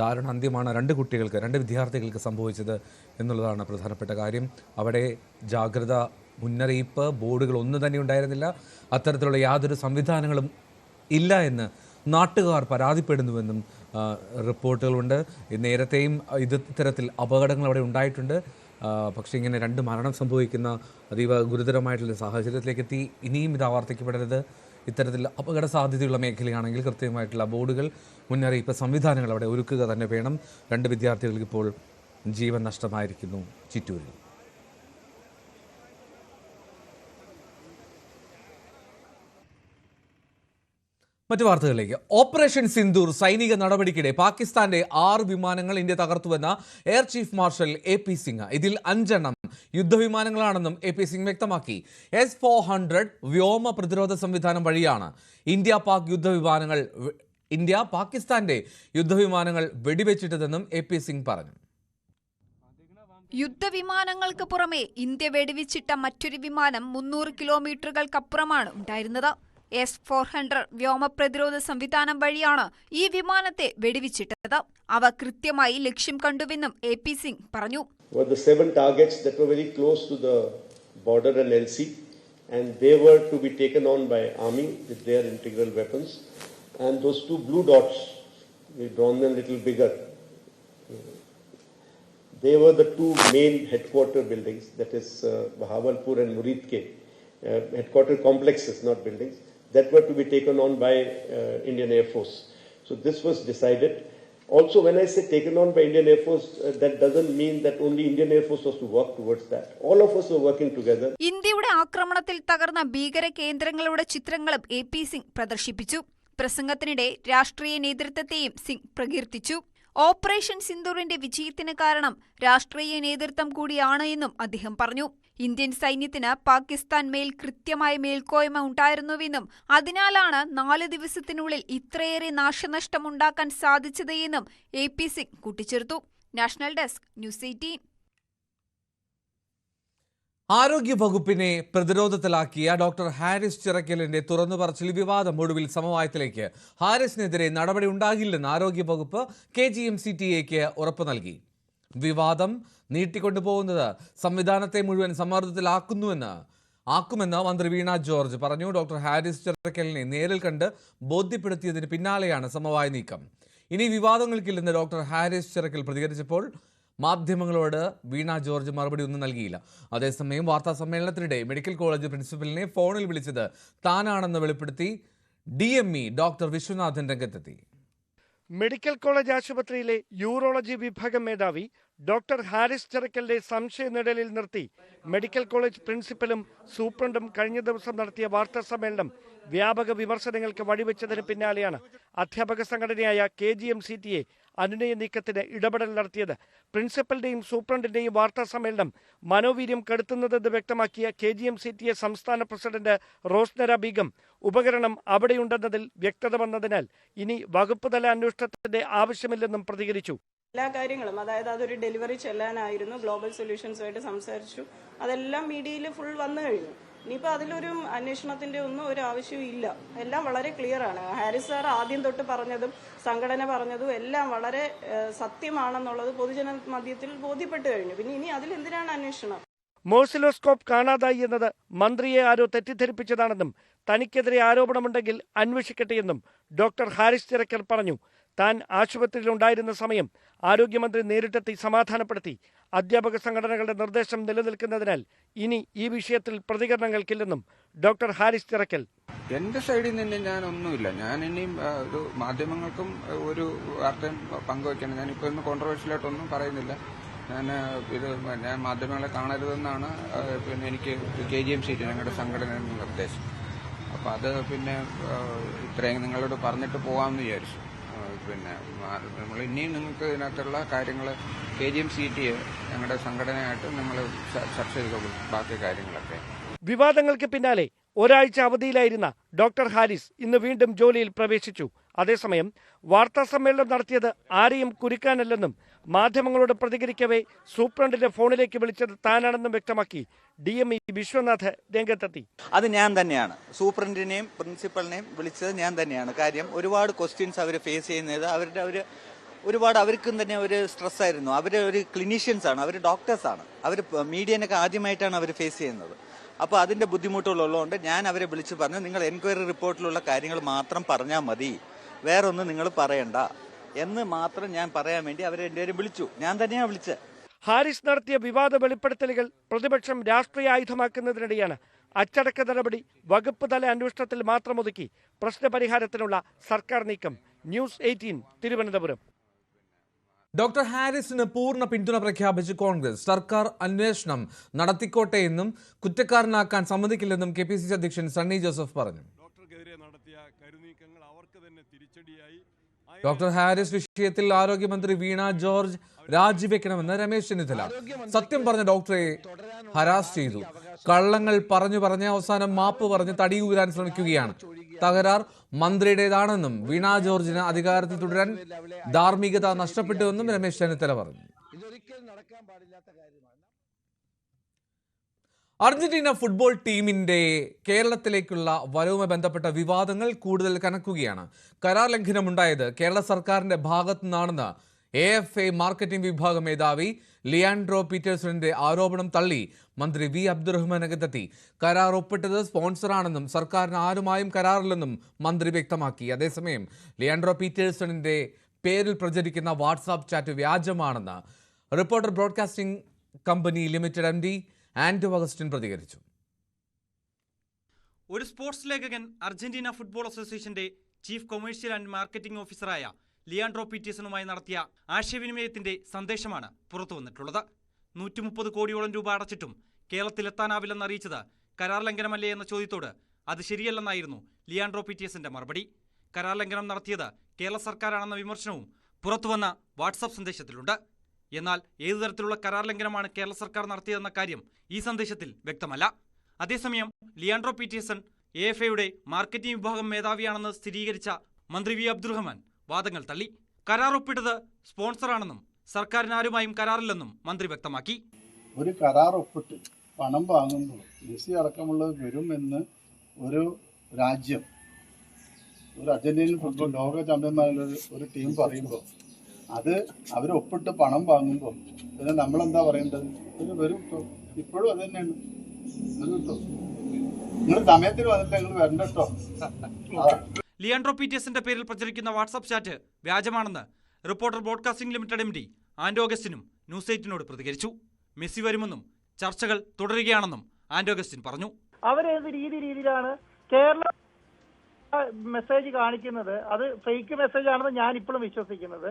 ദാരുണ അന്ത്യമാണ് 2 കുട്ടികൾക്ക്, 2 വിദ്യാർത്ഥികൾക്ക് സംഭവിച്ചത് എന്നുള്ളതാണ് പ്രധാനപ്പെട്ട കാര്യം. അവിടെ ജാഗ്രത മുന്നറിയിപ്പ് ബോർഡുകൾ ഒന്നും തന്നെ ഉണ്ടായിരുന്നില്ല. അത്തരത്തിലുള്ള യാതൊരു സംവിധാനങ്ങളും ഇല്ല എന്ന് നാട്ടുകാർ പരാതിപ്പെടുന്നുവെന്നും റിപ്പോർട്ടുകളുണ്ട്. നേരത്തെയും ഇത്തരത്തിൽ അപകടങ്ങൾ അവിടെ ഉണ്ടായിട്ടുണ്ട്. പക്ഷേ ഇങ്ങനെ 2 മരണം സംഭവിക്കുന്ന അതീവ ഗുരുതരമായിട്ടുള്ള സാഹചര്യത്തിലേക്ക് എത്തി. ഇനിയും ഇത് ആവർത്തിക്കപ്പെടരുത്. ഇത്തരത്തിൽ അപകട സാധ്യതയുള്ള മേഖലയാണെങ്കിൽ കൃത്യമായിട്ടുള്ള ബോർഡുകൾ, മുന്നറിയിപ്പ് സംവിധാനങ്ങൾ അവിടെ ഒരുക്കുക തന്നെ വേണം. 2 വിദ്യാർത്ഥികൾക്ക് ഇപ്പോൾ ജീവൻ നഷ്ടമായിരിക്കുന്നു ചിറ്റൂരിൽ. മറ്റു വാർത്തകളിലേക്ക്. ഓപ്പറേഷൻ സിന്ദൂർ സൈനിക നടപടിക്കിടെ പാകിസ്ഥാന്റെ 6 വിമാനങ്ങൾ ഇന്ത്യ തകർത്തുവെന്ന air chief marshal AP Singh. ഇതിൽ 5 എണ്ണം യുദ്ധവിമാനങ്ങളാണെന്നും AP സിംഗ് വ്യക്തമാക്കി. S-400 വ്യോമ പ്രതിരോധ സംവിധാനം വഴിയാണ് ഇന്ത്യ പാകിസ്ഥാന്റെ യുദ്ധവിമാനങ്ങൾ വെടിവെച്ചിട്ടതെന്നും AP സിംഗ് പറഞ്ഞു. യുദ്ധവിമാനങ്ങൾക്ക് പുറമെ ഇന്ത്യ വെടിവെച്ചിട്ട മറ്റൊരു വിമാനം 300 കിലോമീറ്ററുകൾക്കപ്പുറമാണ് ഉണ്ടായിരുന്നത്. S-400 വ്യോമ പ്രതിരോധ സംവിധാനം വഴിയാണ് ഈ വിമാനത്തെ വെടിവെച്ചിട്ടത്. അവ കൃത്യമായി ലക്ഷ്യം കണ്ടുവെന്നും AP സിംഗ് പറഞ്ഞു. The 7 targets that were very close to the border and LC, and they were to be taken on by army with their integral weapons. And those 2 blue dots, we've drawn them a little bigger. They were the 2 main headquarter buildings, that is Bahawalpur and Muridke, headquarter complexes, not buildings, that were to be taken on by Indian Air Force. So this was decided. Also, when I say taken on by Indian Air Force, that doesn't mean that only Indian Air Force was to work towards that. All of us were working together. ഇന്ത്യയുടെ ആക്രമണത്തിൽ തകർന്ന ഭീകര കേന്ദ്രങ്ങളുടെ ചിത്രങ്ങളും AP Singh പ്രദർശിപ്പിച്ചു. പ്രസംഗത്തിനിടെ രാഷ്ട്രീയ നേതൃത്വത്തെയും സിംഗ് പ്രകീർത്തിച്ചു. Operation സിന്ദൂറിന്റെ വിജയത്തിന് കാരണം രാഷ്ട്രീയ നേതൃത്വം കൂടിയാണ് എന്നും അദ്ദേഹം പറഞ്ഞു. ഇന്ത്യൻ സൈന്യത്തിന് പാകിസ്ഥാൻ മേൽ കൃത്യമായ മേൽക്കോയ്മ ഉണ്ടായിരുന്നുവെന്നും അതിനാലാണ് 4 ദിവസത്തിനുള്ളിൽ ഇത്രയേറെ നാശനഷ്ടം ഉണ്ടാക്കാൻ സാധിച്ചത് എന്നും AP സിംഗ് കൂട്ടിച്ചേർത്തു. National desk, news 18. ആരോഗ്യ വകുപ്പിനെ പ്രതിരോധത്തിലാക്കിയ ഡോക്ടർ ഹാരിസ് ചിറക്കലിന്റെ തുറന്നുപറച്ചിൽ വിവാദം ഒടുവിൽ സമവായത്തിലേക്ക്. ഹാരിസിനെതിരെ നടപടി ഉണ്ടാകില്ലെന്ന് ആരോഗ്യ വകുപ്പ് KGMCTAക്ക് ഉറപ്പ് നൽകി. വിവാദം നീട്ടിക്കൊണ്ടുപോകുന്നത് സംവിധാനത്തെ മുഴുവൻ സമ്മർദ്ദത്തിലാക്കുമെന്ന് മന്ത്രി വീണ ജോർജ് പറഞ്ഞു. ഡോക്ടർ ഹാരിസ് ചിറക്കലിനെ നേരിൽ കണ്ട് ബോധ്യപ്പെടുത്തിയതിന് പിന്നാലെയാണ് സമവായ നീക്കം. ഇനി വിവാദങ്ങൾക്കില്ലെന്ന് ഡോക്ടർ ഹാരിസ് ചിറക്കൽ പ്രതികരിച്ചപ്പോൾ മാധ്യമങ്ങളോട് വീണ ജോർജ് മറുപടി ഒന്നും നൽകിയില്ല. അതേസമയം വാർത്താ സമ്മേളനത്തിനിടെ മെഡിക്കൽ കോളേജ് പ്രിൻസിപ്പലിനെ ഫോണിൽ വിളിച്ചത് താനാണെന്ന് വെളിപ്പെടുത്തി DME ഡോക്ടർ വിശ്വനാഥൻ രംഗത്തെത്തി. മെഡിക്കൽ കോളേജ് ആശുപത്രിയിലെ യൂറോളജി വിഭാഗം മേധാവി ഡോക്ടർ ഹാരിസ് ചിറക്കലിന്റെ സംശയനിഴലിൽ നിർത്തി മെഡിക്കൽ കോളേജ് പ്രിൻസിപ്പലും സൂപ്രണ്ടും കഴിഞ്ഞ ദിവസം നടത്തിയ വാർത്താ സമ്മേളനം വ്യാപക വിമർശനങ്ങൾക്ക് വഴിവെച്ചതിന് പിന്നാലെയാണ് അധ്യാപക സംഘടനയായ KGM-CTA അനുനയ നീക്കത്തിന് ഇടപെടൽ നടത്തിയത്. പ്രിൻസിപ്പലിന്റെയും സൂപ്രണ്ടിന്റെയും വാർത്താ സമ്മേളനം മനോവീര്യം കെടുത്തുന്നതെന്ന് വ്യക്തമാക്കിയ KGM-CTA സംസ്ഥാന പ്രസിഡന്റ് റോസ്നര ബീഗം ഉപകരണം അവിടെയുണ്ടെന്നതിൽ വ്യക്തത വന്നതിനാൽ ഇനി വകുപ്പ് തല അന്വേഷണത്തിന്റെ ആവശ്യമില്ലെന്നും പ്രതികരിച്ചു. എല്ലാ കാര്യങ്ങളും, അതായത് അതൊരു ഡെലിവറി ചെല്ലാനായിരുന്നു, ഗ്ലോബൽ സൊല്യൂഷൻസുമായിട്ട് സംസാരിച്ചു, അതെല്ലാം മീഡിയയിൽ ഫുൾ വന്നു കഴിഞ്ഞു. ഇനിയിപ്പോൾ അതിലൊരു അന്വേഷണത്തിന്റെ ഒന്നും ഒരു ആവശ്യവും ഇല്ല. എല്ലാം വളരെ ക്ലിയർ ആണ്. ഹാരിസ് സാർ ആദ്യം തൊട്ട് പറഞ്ഞതും സംഘടന പറഞ്ഞതും എല്ലാം വളരെ സത്യമാണെന്നുള്ളത് പൊതുജന മധ്യത്തിൽ ബോധ്യപ്പെട്ടു കഴിഞ്ഞു. പിന്നെ ഇനി അതിലെന്തിനാണ് അന്വേഷണം? മോസിലോസ്കോപ്പ് കാണാതായി എന്നത് മന്ത്രിയെ ആരോ തെറ്റിദ്ധരിപ്പിച്ചതാണെന്നും തനിക്കെതിരെ ആരോപണമുണ്ടെങ്കിൽ അന്വേഷിക്കട്ടെയെന്നും ഡോക്ടർ ഹാരിസ് ചിറക്കൽ പറഞ്ഞു. താൻ ആശുപത്രിയിലുണ്ടായിരുന്ന സമയം ആരോഗ്യമന്ത്രി നേരിട്ടെത്തി സമാധാനപ്പെടുത്തി. അധ്യാപക സംഘടനകളുടെ നിർദ്ദേശം നിലനിൽക്കുന്നതിനാൽ ഇനി ഈ വിഷയത്തിൽ പ്രതികരണങ്ങൾക്കില്ലെന്നും ഡോക്ടർ ഹാരിസ് ചിറക്കൽ. എന്റെ സൈഡിൽ നിന്ന് ഞാനൊന്നുമില്ല. ഞാൻ ഇനിയും ഒരു മാധ്യമങ്ങൾക്കും ഒരു വാർത്തയും പങ്കുവയ്ക്കണം. ഞാനിപ്പോൾ ഇന്ന് കോൺട്രവേഴ്ഷ്യലായിട്ടൊന്നും പറയുന്നില്ല. ഞാൻ മാധ്യമങ്ങളെ കാണരുതെന്നാണ് പിന്നെ എനിക്ക് KGM-CTA ഞങ്ങളുടെ സംഘടനയുടെ നിർദ്ദേശം. അപ്പോൾ അത് പിന്നെ ഇത്രയും നിങ്ങളോട് പറഞ്ഞിട്ട് പോകാമെന്ന് വിചാരിച്ചു. പിന്നെ നമ്മൾ ഇനിയും നിങ്ങൾക്ക് ഇതിനകത്തുള്ള കാര്യങ്ങൾ KGM-CTA ഞങ്ങളുടെ സംഘടനയായിട്ട് നമ്മൾ ചർച്ച ചെയ്തോളൂ ബാക്കി കാര്യങ്ങളൊക്കെ. വിവാദങ്ങൾക്ക് പിന്നാലെ ഒരാഴ്ച അവധിയിലായിരുന്ന ഡോക്ടർ ഹാരിസ് ഇന്ന് വീണ്ടും ജോലിയിൽ പ്രവേശിച്ചു. അതേസമയം വാർത്താ സമ്മേളനം നടത്തിയത് ആരെയും കുരുക്കാനല്ലെന്നും മാധ്യമങ്ങളോട് പ്രതികരിക്കവേ സൂപ്രണ്ടിന്റെ ഫോണിലേക്ക് വിളിച്ചത് താനാണെന്നും വ്യക്തമാക്കി DME വിശ്വനാഥ് രംഗത്തെത്തി. അത് ഞാൻ തന്നെയാണ്. സൂപ്രണ്ടിനെയും പ്രിൻസിപ്പലിനെയും വിളിച്ചത് ഞാൻ തന്നെയാണ്. കാര്യം ഒരുപാട് ക്വസ്റ്റ്യൻസ് അവർ ഫേസ് ചെയ്യുന്നത് ഒരുപാട് അവർക്കും തന്നെ ഒരു സ്ട്രെസ്സായിരുന്നു. അവർ ഒരു ക്ലിനീഷ്യൻസ് ആണ്, അവർ ഡോക്ടേഴ്സാണ്. അവർ മീഡിയനൊക്കെ ആദ്യമായിട്ടാണ് അവർ ഫേസ് ചെയ്യുന്നത്. അപ്പോൾ അതിൻ്റെ ബുദ്ധിമുട്ടുള്ളതുകൊണ്ട് ഞാൻ അവരെ വിളിച്ച് പറഞ്ഞു, നിങ്ങൾ എൻക്വയറി റിപ്പോർട്ടിലുള്ള കാര്യങ്ങൾ മാത്രം പറഞ്ഞാൽ മതി, വേറൊന്നും നിങ്ങൾ പറയണ്ട എന്ന് മാത്രം ഞാൻ പറയാൻ വേണ്ടി അവരെ രണ്ടുപേരും വിളിച്ചു. ഞാൻ തന്നെയാണ് വിളിച്ചത്. ഹാരിസ് നടത്തിയ വിവാദ വെളിപ്പെടുത്തലുകൾ പ്രതിപക്ഷം രാഷ്ട്രീയ ആയുധമാക്കുന്നതിനിടെയാണ് അച്ചടക്ക നടപടി വകുപ്പ് തല അന്വേഷണത്തിൽ മാത്രം ഒതുക്കി പ്രശ്നപരിഹാരത്തിനുള്ള സർക്കാർ നീക്കം. ന്യൂസ് 18 തിരുവനന്തപുരം. ഡോക്ടർ ഹാരിസിന് പൂർണ്ണ പിന്തുണ പ്രഖ്യാപിച്ച് കോൺഗ്രസ്. സർക്കാർ അന്വേഷണം നടത്തിക്കോട്ടെ എന്നും കുറ്റക്കാരനാക്കാൻ സമ്മതിക്കില്ലെന്നും KPCC അധ്യക്ഷൻ സണ്ണി ജോസഫ് പറഞ്ഞു. ഡോക്ടർ ഹാരിസ് വിഷയത്തിൽ ആരോഗ്യമന്ത്രി വീണ ജോർജ് രാജിവെക്കണമെന്ന് രമേശ് ചെന്നിത്തല. സത്യം പറഞ്ഞ ഡോക്ടറെ ഹരാസ് ചെയ്തു. കള്ളങ്ങൾ പറഞ്ഞ് അവസാനം മാപ്പ് പറഞ്ഞ് തടിയൂരാൻ ശ്രമിക്കുകയാണ്. തകരാർ മന്ത്രിയുടേതാണെന്നും വീണ ജോർജിന് അധികാരത്തിൽ തുടരാൻ ധാർമ്മികത നഷ്ടപ്പെട്ടുവെന്നും രമേശ് ചെന്നിത്തല പറഞ്ഞു. അർജന്റീന ഫുട്ബോൾ ടീമിന്റെ കേരളത്തിലേക്കുള്ള വരവുമായി ബന്ധപ്പെട്ട വിവാദങ്ങൾ കൂടുതൽ കനക്കുകയാണ്. കരാർ ലംഘനമുണ്ടായത് കേരള സർക്കാരിന്റെ ഭാഗത്തു നിന്നാണെന്ന് AFA മാർക്കറ്റിംഗ് വിഭാഗം മേധാവി ലിയാൻഡ്രോ പീറ്റേഴ്സണിന്റെ ആരോപണം തള്ളി മന്ത്രി V അബ്ദുറഹ്മാൻ രംഗത്തെത്തി. കരാർ ഒപ്പിട്ടത് സ്പോൺസറാണെന്നും സർക്കാരിന് ആരുമായും കരാറില്ലെന്നും മന്ത്രി വ്യക്തമാക്കി. അതേസമയം ലിയാൻഡ്രോ പീറ്റേഴ്സണിന്റെ പേരിൽ പ്രചരിക്കുന്ന വാട്സാപ്പ് ചാറ്റ് വ്യാജമാണെന്ന് reporter broadcasting company limited MD Andrew Augustine പ്രതികരിച്ചു. ഒരു സ്പോർട്സ് ലേഖകൻ അർജന്റീന ഫുട്ബോൾ അസോസിയേഷന്റെ ചീഫ് കൊമേഴ്ഷ്യൽ ആൻഡ് മാർക്കറ്റിംഗ് ഓഫീസറായ ലിയാൻഡ്രോ പീറ്റേഴ്സണുമായി നടത്തിയ ആശയവിനിമയത്തിന്റെ സന്ദേശമാണ് പുറത്തുവന്നിട്ടുള്ളത്. 130 കോടിയോളം രൂപ അടച്ചിട്ടും കേരളത്തിലെത്താനാവില്ലെന്ന് അറിയിച്ചത് കരാർ ലംഘനമല്ലേ എന്ന ചോദ്യത്തോട് അത് ശരിയല്ലെന്നായിരുന്നു ലിയാൻഡ്രോ പീറ്റേഴ്സന്റെ മറുപടി. കരാർ ലംഘനം നടത്തിയത് കേരള സർക്കാരാണെന്ന വിമർശനവും പുറത്തുവന്ന വാട്സാപ്പ് സന്ദേശത്തിലുണ്ട്. എന്നാൽ ഏതു തരത്തിലുള്ള കരാർ ലംഘനമാണ് കേരള സർക്കാർ നടത്തിയതെന്ന കാര്യം ഈ സന്ദേശത്തിൽ വ്യക്തമല്ല. അതേസമയം ലിയാൻഡ്രോ പീറ്റേഴ്സൺ AFAയുടെ മാർക്കറ്റിംഗ് വിഭാഗം മേധാവിയാണെന്ന് സ്ഥിരീകരിച്ച മന്ത്രി V അബ്ദുറഹ്മാൻ വാദങ്ങൾ തള്ളി. കരാർ ഒപ്പിട്ടത് സ്പോൺസറാണെന്നും സർക്കാരിന് ആരുമായും കരാറില്ലെന്നും മന്ത്രി വ്യക്തമാക്കി. ഒരു കരാർ ഒപ്പിട്ട് പണം വാങ്ങുമ്പോൾ മെസ്സി അടക്കമുള്ളത് വരുമെന്ന് ഒരു രാജ്യം, ഒരു അർജന്റീനൻ ഫുട്ബോൾ ലോക ചാമ്പ്യന്മാരുടെ ഒരു ടീം പറയുമ്പോൾ അത് അവർ ഒപ്പിട്ട് പണം വാങ്ങുമ്പോൾ പിന്നെ നമ്മളെന്താ പറയേണ്ടത്? ഇത് വരും കേട്ടോ, ഇപ്പോഴും അത് തന്നെയാണ്, വരും കേട്ടോ, നിങ്ങൾ സമയത്തിന് വന്നിട്ട് നിങ്ങൾ വരണ്ട കേട്ടോ. ലിയാൻഡ്രോ പീറ്റേഴ്സിന്റെ പേരിൽ പ്രചരിക്കുന്ന വാട്സാപ്പ് ചാറ്റ് വ്യാജമാണെന്ന് റിപ്പോർട്ടർ ബ്രോഡ്കാസ്റ്റിംഗ് ലിമിറ്റഡ് MD ആൻഡോ അഗസ്റ്റിനും ന്യൂസ് 8നോട് പ്രതികരിച്ചു. മെസ്സി വരുമെന്നും ചർച്ചകൾ തുടരുകയാണെന്നും ആൻഡോ അഗസ്റ്റിൻ പറഞ്ഞു. അവരേത് രീതിയിലാണ് കേരള മെസ്സേജ് കാണിക്കുന്നത്, അത് ഫേക്ക് മെസ്സേജ് ആണെന്ന് ഞാൻ ഇപ്പോഴും വിശ്വസിക്കുന്നത്.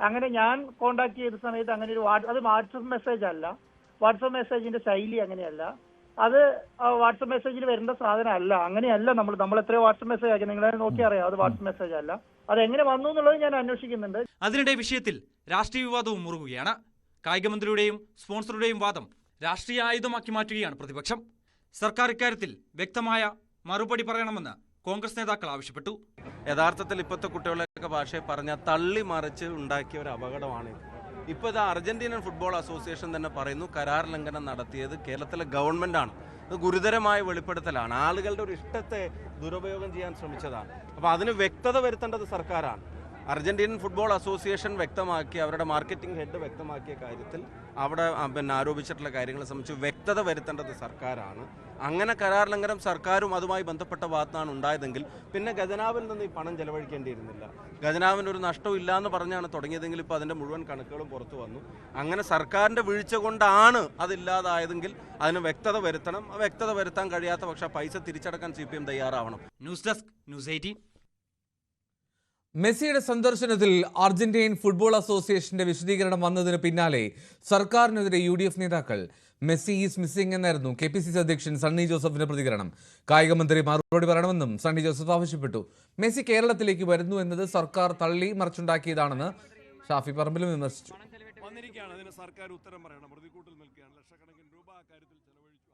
അങ്ങനെ ഞാൻ കോണ്ടാക്ട് ചെയ്ത സമയത്ത് അങ്ങനെ ഒരു അത് വാട്സപ്പ് മെസ്സേജ് അല്ല, വാട്സപ്പ് മെസ്സേജിന്റെ ശൈലി അങ്ങനെയല്ല, അത് വാട്സപ്പ് മെസ്സേജിൽ വരേണ്ട സാധനം അല്ല, അങ്ങനെയല്ല. നമ്മൾ എത്രയോ വാട്സപ്പ് മെസ്സേജ് ആക്കി, നിങ്ങളെ നോക്കി അറിയാം, അത് വാട്സപ്പ് മെസ്സേജ് അല്ല. അത് എങ്ങനെ വന്നു എന്നുള്ളത് ഞാൻ അന്വേഷിക്കുന്നുണ്ട്. അതിനിടെ വിഷയത്തിൽ രാഷ്ട്രീയ വിവാദവും മുറുകുകയാണ്. കായികമന്ത്രിയുടെയും സ്പോൺസറുടെയും വാദം രാഷ്ട്രീയ ആയുധമാക്കി മാറ്റുകയാണ് പ്രതിപക്ഷം. സർക്കാർ ഇക്കാര്യത്തിൽ വ്യക്തമായ മറുപടി പറയണമെന്ന് കോൺഗ്രസ് നേതാക്കൾ ആവശ്യപ്പെട്ടു. യഥാർത്ഥത്തിൽ ഇപ്പോഴത്തെ കുട്ടികളൊക്കെ ഭാഷയെ പറഞ്ഞ തള്ളി മറിച്ച് ഉണ്ടാക്കിയ ഒരു അപകടമാണ്. ഇപ്പോൾ ഇത് അർജന്റീനൻ ഫുട്ബോൾ അസോസിയേഷൻ തന്നെ പറയുന്നു കരാർ ലംഘനം നടത്തിയത് കേരളത്തിലെ ഗവൺമെന്റാണ്. ഇത് ഗുരുതരമായ വെളിപ്പെടുത്തലാണ്. ആളുകളുടെ ഒരു ഇഷ്ടത്തെ ദുരുപയോഗം ചെയ്യാൻ ശ്രമിച്ചതാണ്. അപ്പോൾ അതിന് വ്യക്തത വരുത്തേണ്ടത് സർക്കാരാണ്. അർജന്റീനൻ ഫുട്ബോൾ അസോസിയേഷൻ വ്യക്തമാക്കി, അവരുടെ മാർക്കറ്റിംഗ് ഹെഡ് വ്യക്തമാക്കിയ കാര്യത്തിൽ അവിടെ ആരോപിച്ചിട്ടുള്ള കാര്യങ്ങളെ സംബന്ധിച്ച് വ്യക്തത വരുത്തേണ്ടത് സർക്കാരാണ്. അങ്ങനെ കരാർ ലംഘനം സർക്കാരും അതുമായി ബന്ധപ്പെട്ട ഭാഗത്താണ് ഉണ്ടായതെങ്കിൽ പിന്നെ ഖജനാവിൽ നിന്ന് ഈ പണം ചെലവഴിക്കേണ്ടിയിരുന്നില്ല. ഖജനാവിന് ഒരു നഷ്ടവും ഇല്ല എന്ന് പറഞ്ഞാണ് തുടങ്ങിയതെങ്കിൽ ഇപ്പോൾ അതിൻ്റെ മുഴുവൻ കണക്കുകളും പുറത്തു വന്നു. അങ്ങനെ സർക്കാരിൻ്റെ വീഴ്ച കൊണ്ടാണ് അതില്ലാതായതെങ്കിൽ അതിന് വ്യക്തത വരുത്തണം. വ്യക്തത വരുത്താൻ കഴിയാത്ത പക്ഷേ പൈസ തിരിച്ചടക്കാൻ CPM തയ്യാറാവണം. News desk, news 18. മെസ്സിയുടെ സന്ദർശനത്തിൽ അർജന്റീൻ ഫുട്ബോൾ അസോസിയേഷന്റെ വിശദീകരണം വന്നതിന് പിന്നാലെ സർക്കാരിനെതിരെ UDF നേതാക്കൾ. മെസ്സി ഈസ് മിസ്സിംഗ് എന്നായിരുന്നു KPCC അധ്യക്ഷൻ സണ്ണി ജോസഫിന്റെ പ്രതികരണം. കായിക മന്ത്രി മറുപടി പറയണമെന്നും സണ്ണി ജോസഫ് ആവശ്യപ്പെട്ടു. മെസ്സി കേരളത്തിലേക്ക് വരുന്നു എന്നത് സർക്കാർ തള്ളി മറിച്ചുണ്ടാക്കിയതാണെന്ന് ഷാഫി പറമ്പിലും വിമർശിച്ചു. സർക്കാർ ഉത്തരം പറയണം. പ്രതികൂട്ടിൽ നിൽക്കുകയാണ്. ലക്ഷക്കണക്കിന് രൂപ അക്കാര്യത്തിൽ ചെലവഴിച്ചു.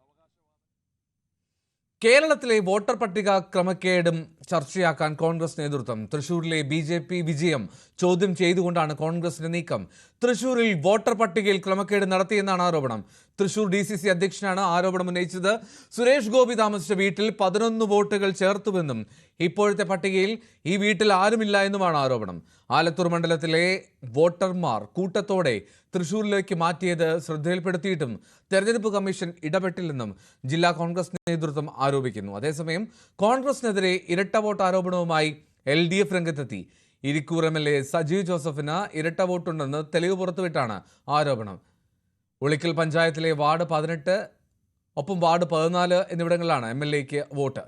കേരളത്തിലെ വോട്ടർ പട്ടിക ക്രമക്കേടും ചർച്ചയാക്കാൻ കോൺഗ്രസ് നേതൃത്വം. തൃശൂരിലെ BJP വിജയം ചോദ്യം ചെയ്തുകൊണ്ടാണ് കോൺഗ്രസിന്റെ നീക്കം. തൃശൂരിൽ വോട്ടർ പട്ടികയിൽ ക്രമക്കേട് നടത്തിയെന്നാണ് ആരോപണം. തൃശൂർ DCC അധ്യക്ഷനാണ് ആരോപണം ഉന്നയിച്ചത്. സുരേഷ് ഗോപി താമസിച്ച വീട്ടിൽ 11 വോട്ടുകൾ ചേർത്തുവെന്നും ഇപ്പോഴത്തെ പട്ടികയിൽ ഈ വീട്ടിൽ ആരുമില്ല എന്നുമാണ് ആരോപണം. ആലത്തൂർ മണ്ഡലത്തിലെ വോട്ടർമാർ കൂട്ടത്തോടെ തൃശൂരിലേക്ക് മാറ്റിയത് ശ്രദ്ധയിൽപ്പെടുത്തിയിട്ടും തെരഞ്ഞെടുപ്പ് കമ്മീഷൻ ഇടപെട്ടില്ലെന്നും ജില്ലാ കോൺഗ്രസ് നേതൃത്വം ആരോപിക്കുന്നു. അതേസമയം കോൺഗ്രസിനെതിരെ ഇരട്ട വോട്ട് ആരോപണവുമായി LDF രംഗത്തെത്തി. ഇരിക്കൂർ MLA സജീവ് ജോസഫിന് ഇരട്ട വോട്ടുണ്ടെന്ന് തെളിവ് പുറത്തുവിട്ടാണ് ആരോപണം. ഉളിക്കൽ പഞ്ചായത്തിലെ വാർഡ് 18 ഒപ്പം വാർഡ് 14 എന്നിവിടങ്ങളിലാണ് MLAക്ക് വോട്ട്.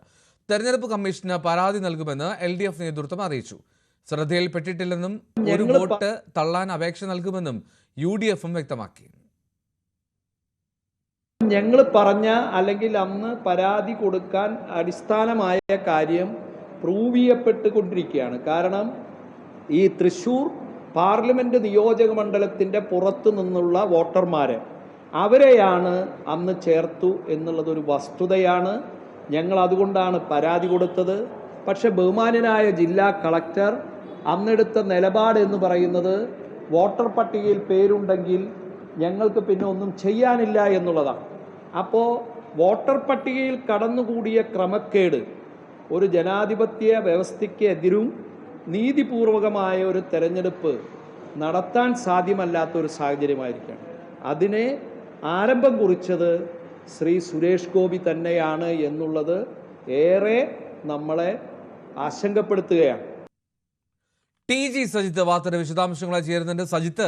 തെരഞ്ഞെടുപ്പ് കമ്മീഷന് പരാതി നൽകുമെന്ന് LDF നേതൃത്വം അറിയിച്ചു. ശ്രദ്ധയിൽപ്പെട്ടിട്ടില്ലെന്നും ഒരു വോട്ട് തള്ളാൻ അപേക്ഷ നൽകുമെന്നും UDFും വ്യക്തമാക്കി. ഞങ്ങൾ പറഞ്ഞ അല്ലെങ്കിൽ അന്ന് പരാതി കൊടുക്കാൻ അടിസ്ഥാനമായ കാര്യം പ്രൂവ് ചെയ്യപ്പെട്ടുകൊണ്ടിരിക്കുകയാണ്. കാരണം ഈ തൃശ്ശൂർ പാർലമെൻറ്റ് നിയോജക മണ്ഡലത്തിൻ്റെ പുറത്തു നിന്നുള്ള വോട്ടർമാരെ അവരെയാണ് അന്ന് ചേർത്തു എന്നുള്ളതൊരു വസ്തുതയാണ്. ഞങ്ങൾ അതുകൊണ്ടാണ് പരാതി കൊടുത്തത്. പക്ഷെ ബഹുമാന്യനായ ജില്ലാ കളക്ടർ അന്നെടുത്ത നിലപാട് എന്ന് പറയുന്നത് വോട്ടർ പട്ടികയിൽ പേരുണ്ടെങ്കിൽ ഞങ്ങൾക്ക് പിന്നെ ഒന്നും ചെയ്യാനില്ല എന്നുള്ളതാണ്. അപ്പോൾ വോട്ടർ പട്ടികയിൽ കടന്നുകൂടിയ ക്രമക്കേട് ഒരു ജനാധിപത്യ വ്യവസ്ഥയ്ക്ക് എതിരും നീതിപൂർവകമായ ഒരു തെരഞ്ഞെടുപ്പ് നടത്താൻ സാധ്യമല്ലാത്തൊരു സാഹചര്യമായിരിക്കണം. അതിനെ ആരംഭം കുറിച്ചത് ശ്രീ സുരേഷ് ഗോപി തന്നെയാണ് എന്നുള്ളത് ഏറെ നമ്മളെ ആശങ്കപ്പെടുത്തുകയാണ്. TG സജിത്ത് വാർത്തയുടെ വിശദാംശങ്ങളായി ചേരുന്നുണ്ട്. സജിത്ത്,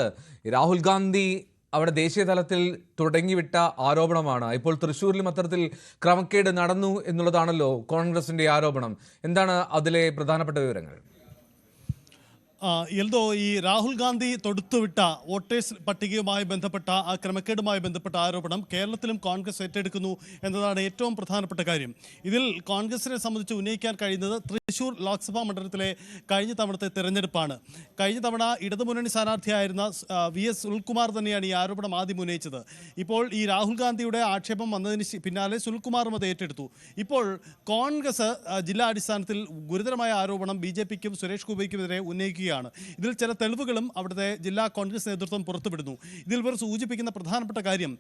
രാഹുൽ ഗാന്ധി അവിടെ ദേശീയ തലത്തിൽ തുടങ്ങിവിട്ട ആരോപണമാണ്. ഇപ്പോൾ തൃശ്ശൂരിലും അത്തരത്തിൽ ക്രമക്കേട് നടന്നു എന്നുള്ളതാണല്ലോ കോൺഗ്രസിന്റെ ആരോപണം. എന്താണ് അതിലെ പ്രധാനപ്പെട്ട വിവരങ്ങൾ? എൽദോ, ഈ രാഹുൽ ഗാന്ധി തൊടുത്തുവിട്ട വോട്ടേഴ്സ് പട്ടികയുമായി ബന്ധപ്പെട്ട ആ ക്രമക്കേടുമായി ബന്ധപ്പെട്ട ആരോപണം കേരളത്തിലും കോൺഗ്രസ് ഏറ്റെടുക്കുന്നു എന്നതാണ് ഏറ്റവും പ്രധാനപ്പെട്ട കാര്യം. ഇതിൽ കോൺഗ്രസിനെ സംബന്ധിച്ച് ഉന്നയിക്കാൻ കഴിയുന്നത് തൃശ്ശൂർ ലോക്സഭാ മണ്ഡലത്തിലെ കഴിഞ്ഞ തവണത്തെ തെരഞ്ഞെടുപ്പാണ്. കഴിഞ്ഞ തവണ ഇടതുമുന്നണി സ്ഥാനാർത്ഥിയായിരുന്ന VS സുനിൽകുമാർ തന്നെയാണ് ഈ ആരോപണം ആദ്യം ഉന്നയിച്ചത്. ഇപ്പോൾ ഈ രാഹുൽ ഗാന്ധിയുടെ ആക്ഷേപം വന്നതിന് പിന്നാലെ സുനിൽകുമാറും അത് ഏറ്റെടുത്തു. ഇപ്പോൾ കോൺഗ്രസ് ജില്ലാ അടിസ്ഥാനത്തിൽ ഗുരുതരമായ ആരോപണം BJPക്കും സുരേഷ് ഗോപിക്കുമെതിരെ ഉന്നയിക്കുകയാണ്. വരികയാണ്. ഇതിൽ ചില തെളിവുകളും അവിടുത്തെ ജില്ലാ കോൺഗ്രസ് നേതൃത്വം പുറത്തുവിടുന്നു. ഇതിൽ ഇവർ സൂചിപ്പിക്കുന്ന പ്രധാനപ്പെട്ട കാര്യം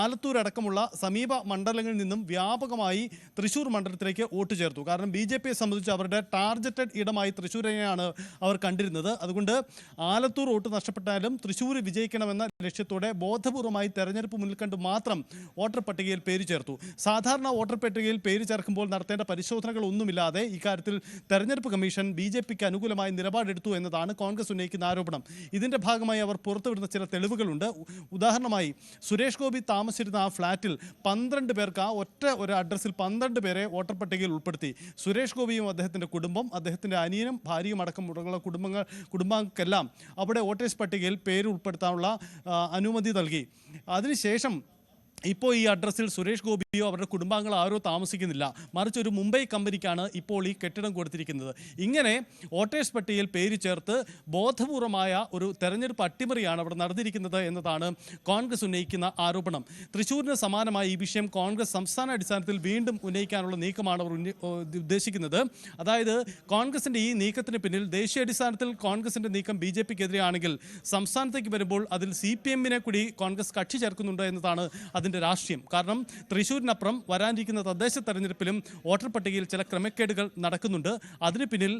ആലത്തൂർ അടക്കമുള്ള സമീപ മണ്ഡലങ്ങളിൽ നിന്നും വ്യാപകമായി തൃശ്ശൂർ മണ്ഡലത്തിലേക്ക് വോട്ട് ചേർത്തു. കാരണം BJPയെ സംബന്ധിച്ച് അവരുടെ ടാർഗറ്റഡ് ഇടമായി തൃശ്ശൂരിനെയാണ് അവർ കണ്ടിരുന്നത്. അതുകൊണ്ട് ആലത്തൂർ വോട്ട് നഷ്ടപ്പെട്ടാലും തൃശ്ശൂർ വിജയിക്കണമെന്ന ലക്ഷ്യത്തോടെ ബോധപൂർവമായി തെരഞ്ഞെടുപ്പ് മുന്നിൽ കണ്ട് മാത്രം വോട്ടർ പട്ടികയിൽ പേര് ചേർത്തു. സാധാരണ വോട്ടർ പട്ടികയിൽ പേര് ചേർക്കുമ്പോൾ നടത്തേണ്ട പരിശോധനകളൊന്നുമില്ലാതെ ഇക്കാര്യത്തിൽ തെരഞ്ഞെടുപ്പ് കമ്മീഷൻ BJPക്ക് അനുകൂലമായി നിലപാടെടുത്തു എന്നതാണ് കോൺഗ്രസ് ഉന്നയിക്കുന്ന ആരോപണം. ഇതിന്റെ ഭാഗമായി അവർ പുറത്തുവിടുന്ന ചില തെളിവുകളുണ്ട്. ഉദാഹരണമായി സുരേഷ് ഗോപി താമസിച്ചിരുന്ന ആ ഫ്ളാറ്റിൽ 12 പേർക്ക് ഒരു അഡ്രസ്സിൽ 12 പേരെ വോട്ടർ പട്ടികയിൽ ഉൾപ്പെടുത്തി. സുരേഷ് ഗോപിയും അദ്ദേഹത്തിൻ്റെ കുടുംബം, അദ്ദേഹത്തിൻ്റെ അനിയനും ഭാര്യയും അടക്കമുള്ള കുടുംബങ്ങൾക്കെല്ലാം അവിടെ വോട്ടേഴ്സ് പട്ടികയിൽ പേര് ഉൾപ്പെടുത്താനുള്ള അനുമതി നൽകി. അതിനുശേഷം ഇപ്പോൾ ഈ അഡ്രസ്സിൽ സുരേഷ് ഗോപിയോ അവരുടെ കുടുംബാംഗങ്ങൾ ആരോ താമസിക്കുന്നില്ല, മറിച്ച് ഒരു മുംബൈ കമ്പനിക്കാണ് ഇപ്പോൾ ഈ കെട്ടിടം കൊടുത്തിരിക്കുന്നത്. ഇങ്ങനെ വോട്ടേഴ്സ് പട്ടികയിൽ പേര് ചേർത്ത് ബോധപൂർവമായ ഒരു തെരഞ്ഞെടുപ്പ് അട്ടിമറിയാണ് അവിടെ നടന്നിരിക്കുന്നത് എന്നതാണ് കോൺഗ്രസ് ഉന്നയിക്കുന്ന ആരോപണം. തൃശ്ശൂരിന് സമാനമായ ഈ വിഷയം കോൺഗ്രസ് സംസ്ഥാന അടിസ്ഥാനത്തിൽ വീണ്ടും ഉന്നയിക്കാനുള്ള നീക്കമാണ് അവർ ഉദ്ദേശിക്കുന്നത്. അതായത് കോൺഗ്രസിൻ്റെ ഈ നീക്കത്തിന് പിന്നിൽ ദേശീയ അടിസ്ഥാനത്തിൽ കോൺഗ്രസിൻ്റെ നീക്കം BJPക്കെതിരെയാണെങ്കിൽ സംസ്ഥാനത്തേക്ക് വരുമ്പോൾ അതിൽ CPMനെ കൂടി കോൺഗ്രസ് കക്ഷി ചേർക്കുന്നുണ്ട് എന്നതാണ് അതിൻ്റെ രാഷ്ട്രീയം. കാരണം തൃശ്ശൂരിനപ്പുറം വരാനിരിക്കുന്ന തദ്ദേശ തെരഞ്ഞെടുപ്പിലും വോട്ടർ പട്ടികയിൽ ചില ക്രമക്കേടുകൾ നടക്കുന്നുണ്ട്. അതിന് പിന്നിൽ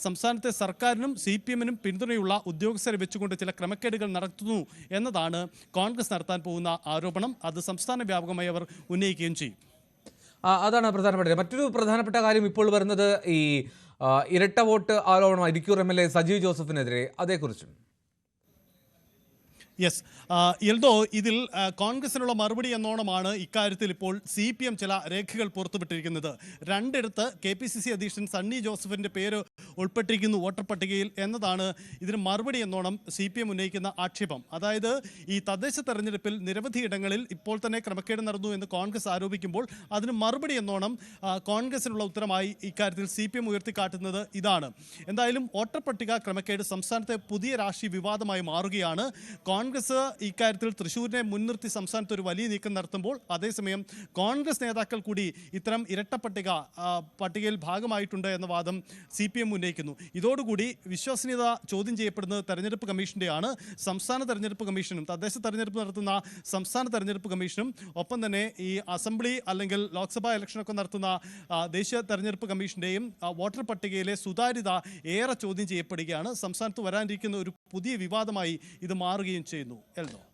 സംസ്ഥാനത്തെ സർക്കാരിനും CPMനും പിന്തുണയുള്ള ഉദ്യോഗസ്ഥരെ വെച്ചുകൊണ്ട് ചില ക്രമക്കേടുകൾ നടത്തുന്നു എന്നതാണ് കോൺഗ്രസ് നടത്താൻ പോകുന്ന ആരോപണം. അത് സംസ്ഥാന വ്യാപകമായി അവർ ഉന്നയിക്കുകയും ചെയ്യും. അതാണ് പ്രധാനപ്പെട്ടത്. മറ്റൊരു പ്രധാനപ്പെട്ട കാര്യം ഇപ്പോൾ വരുന്നത് ഈ ഇരട്ട വോട്ട് ആരോപണം ഇരിക്കൂർ MLA സജീവ് ജോസഫിനെതിരെ, അതേക്കുറിച്ചും. യെസ് എൽദോ, ഇതിൽ കോൺഗ്രസിനുള്ള മറുപടി എന്നോണമാണ് ഇക്കാര്യത്തിൽ ഇപ്പോൾ CPM ചില രേഖകൾ പുറത്തുവിട്ടിരിക്കുന്നത്. 2 ഇടത്ത് KPCC അധ്യക്ഷൻ സണ്ണി ജോസഫിൻ്റെ പേര് ഉൾപ്പെട്ടിരിക്കുന്നു വോട്ടർ പട്ടികയിൽ എന്നതാണ് ഇതിന് മറുപടി എന്നോണം CPM ഉന്നയിക്കുന്ന ആക്ഷേപം. അതായത് ഈ തദ്ദേശ തെരഞ്ഞെടുപ്പിൽ നിരവധി ഇടങ്ങളിൽ ഇപ്പോൾ തന്നെ ക്രമക്കേട് നടന്നു എന്ന് കോൺഗ്രസ് ആരോപിക്കുമ്പോൾ അതിന് മറുപടി എന്നോണം കോൺഗ്രസിനുള്ള ഉത്തരമായി ഇക്കാര്യത്തിൽ CPM ഉയർത്തിക്കാട്ടുന്നത് ഇതാണ്. എന്തായാലും വോട്ടർ പട്ടിക ക്രമക്കേട് സംസ്ഥാനത്തെ പുതിയ രാഷ്ട്രീയ വിവാദമായി മാറുകയാണ്. കോൺഗ്രസ് ഇക്കാര്യത്തിൽ തൃശ്ശൂരിനെ മുൻനിർത്തി സംസ്ഥാനത്ത് ഒരു വലിയ നീക്കം നടത്തുമ്പോൾ അതേസമയം കോൺഗ്രസ് നേതാക്കൾ കൂടി ഇത്തരം ഇരട്ട പട്ടികയിൽ ഭാഗമായിട്ടുണ്ട് എന്ന വാദം CPM ഉന്നയിക്കുന്നു. ഇതോടുകൂടി വിശ്വസനീയത ചോദ്യം ചെയ്യപ്പെടുന്നത് തെരഞ്ഞെടുപ്പ് കമ്മീഷൻ്റെയാണ്. സംസ്ഥാന തെരഞ്ഞെടുപ്പ് കമ്മീഷനും തദ്ദേശ തെരഞ്ഞെടുപ്പ് നടത്തുന്ന സംസ്ഥാന തെരഞ്ഞെടുപ്പ് കമ്മീഷനും ഒപ്പം തന്നെ ഈ അസംബ്ലി അല്ലെങ്കിൽ ലോക്സഭാ ഇലക്ഷനൊക്കെ നടത്തുന്ന ദേശീയ തെരഞ്ഞെടുപ്പ് കമ്മീഷൻ്റെയും വോട്ടർ പട്ടികയിലെ സുതാര്യത ഏറെ ചോദ്യം ചെയ്യപ്പെടുകയാണ്. സംസ്ഥാനത്ത് വരാനിരിക്കുന്ന ഒരു പുതിയ വിവാദമായി ഇത് മാറുകയും ചെയ്യുന്നു.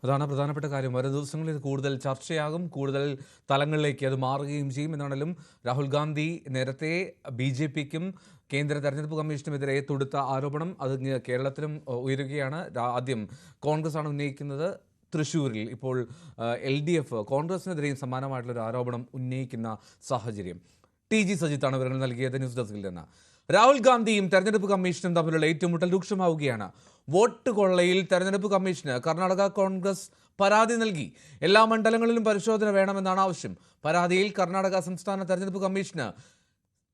അതാണ് പ്രധാനപ്പെട്ട കാര്യം. വരും ദിവസങ്ങളിൽ ഇത് കൂടുതൽ ചർച്ചയാകും, കൂടുതൽ തലങ്ങളിലേക്ക് അത് മാറുകയും ചെയ്യും എന്നാണെങ്കിലും രാഹുൽ ഗാന്ധി നേരത്തെ BJPക്കും കേന്ദ്ര തെരഞ്ഞെടുപ്പ് കമ്മീഷനുമെതിരെ തൊടുത്ത ആരോപണം അത് കേരളത്തിലും ഉയരുകയാണ്. ആദ്യം കോൺഗ്രസ് ആണ് ഉന്നയിക്കുന്നത്. തൃശ്ശൂരിൽ ഇപ്പോൾ LDF കോൺഗ്രസിനെതിരെയും സമാനമായിട്ടുള്ളൊരു ആരോപണം ഉന്നയിക്കുന്ന സാഹചര്യം. TG സജിത്താണ് വിവരങ്ങൾ നൽകിയത്. ന്യൂസ് ഡെസ്കിൽ നിന്ന്. രാഹുൽ ഗാന്ധിയും തെരഞ്ഞെടുപ്പ് കമ്മീഷനും തമ്മിലുള്ള ഏറ്റുമുട്ടൽ രൂക്ഷമാവുകയാണ്. വോട്ട് കൊള്ളയിൽ തെരഞ്ഞെടുപ്പ് കമ്മീഷന് കർണാടക കോൺഗ്രസ് പരാതി നൽകി. എല്ലാ മണ്ഡലങ്ങളിലും പരിശോധന വേണമെന്നാണ് ആവശ്യം. പരാതിയിൽ കർണാടക സംസ്ഥാന തെരഞ്ഞെടുപ്പ്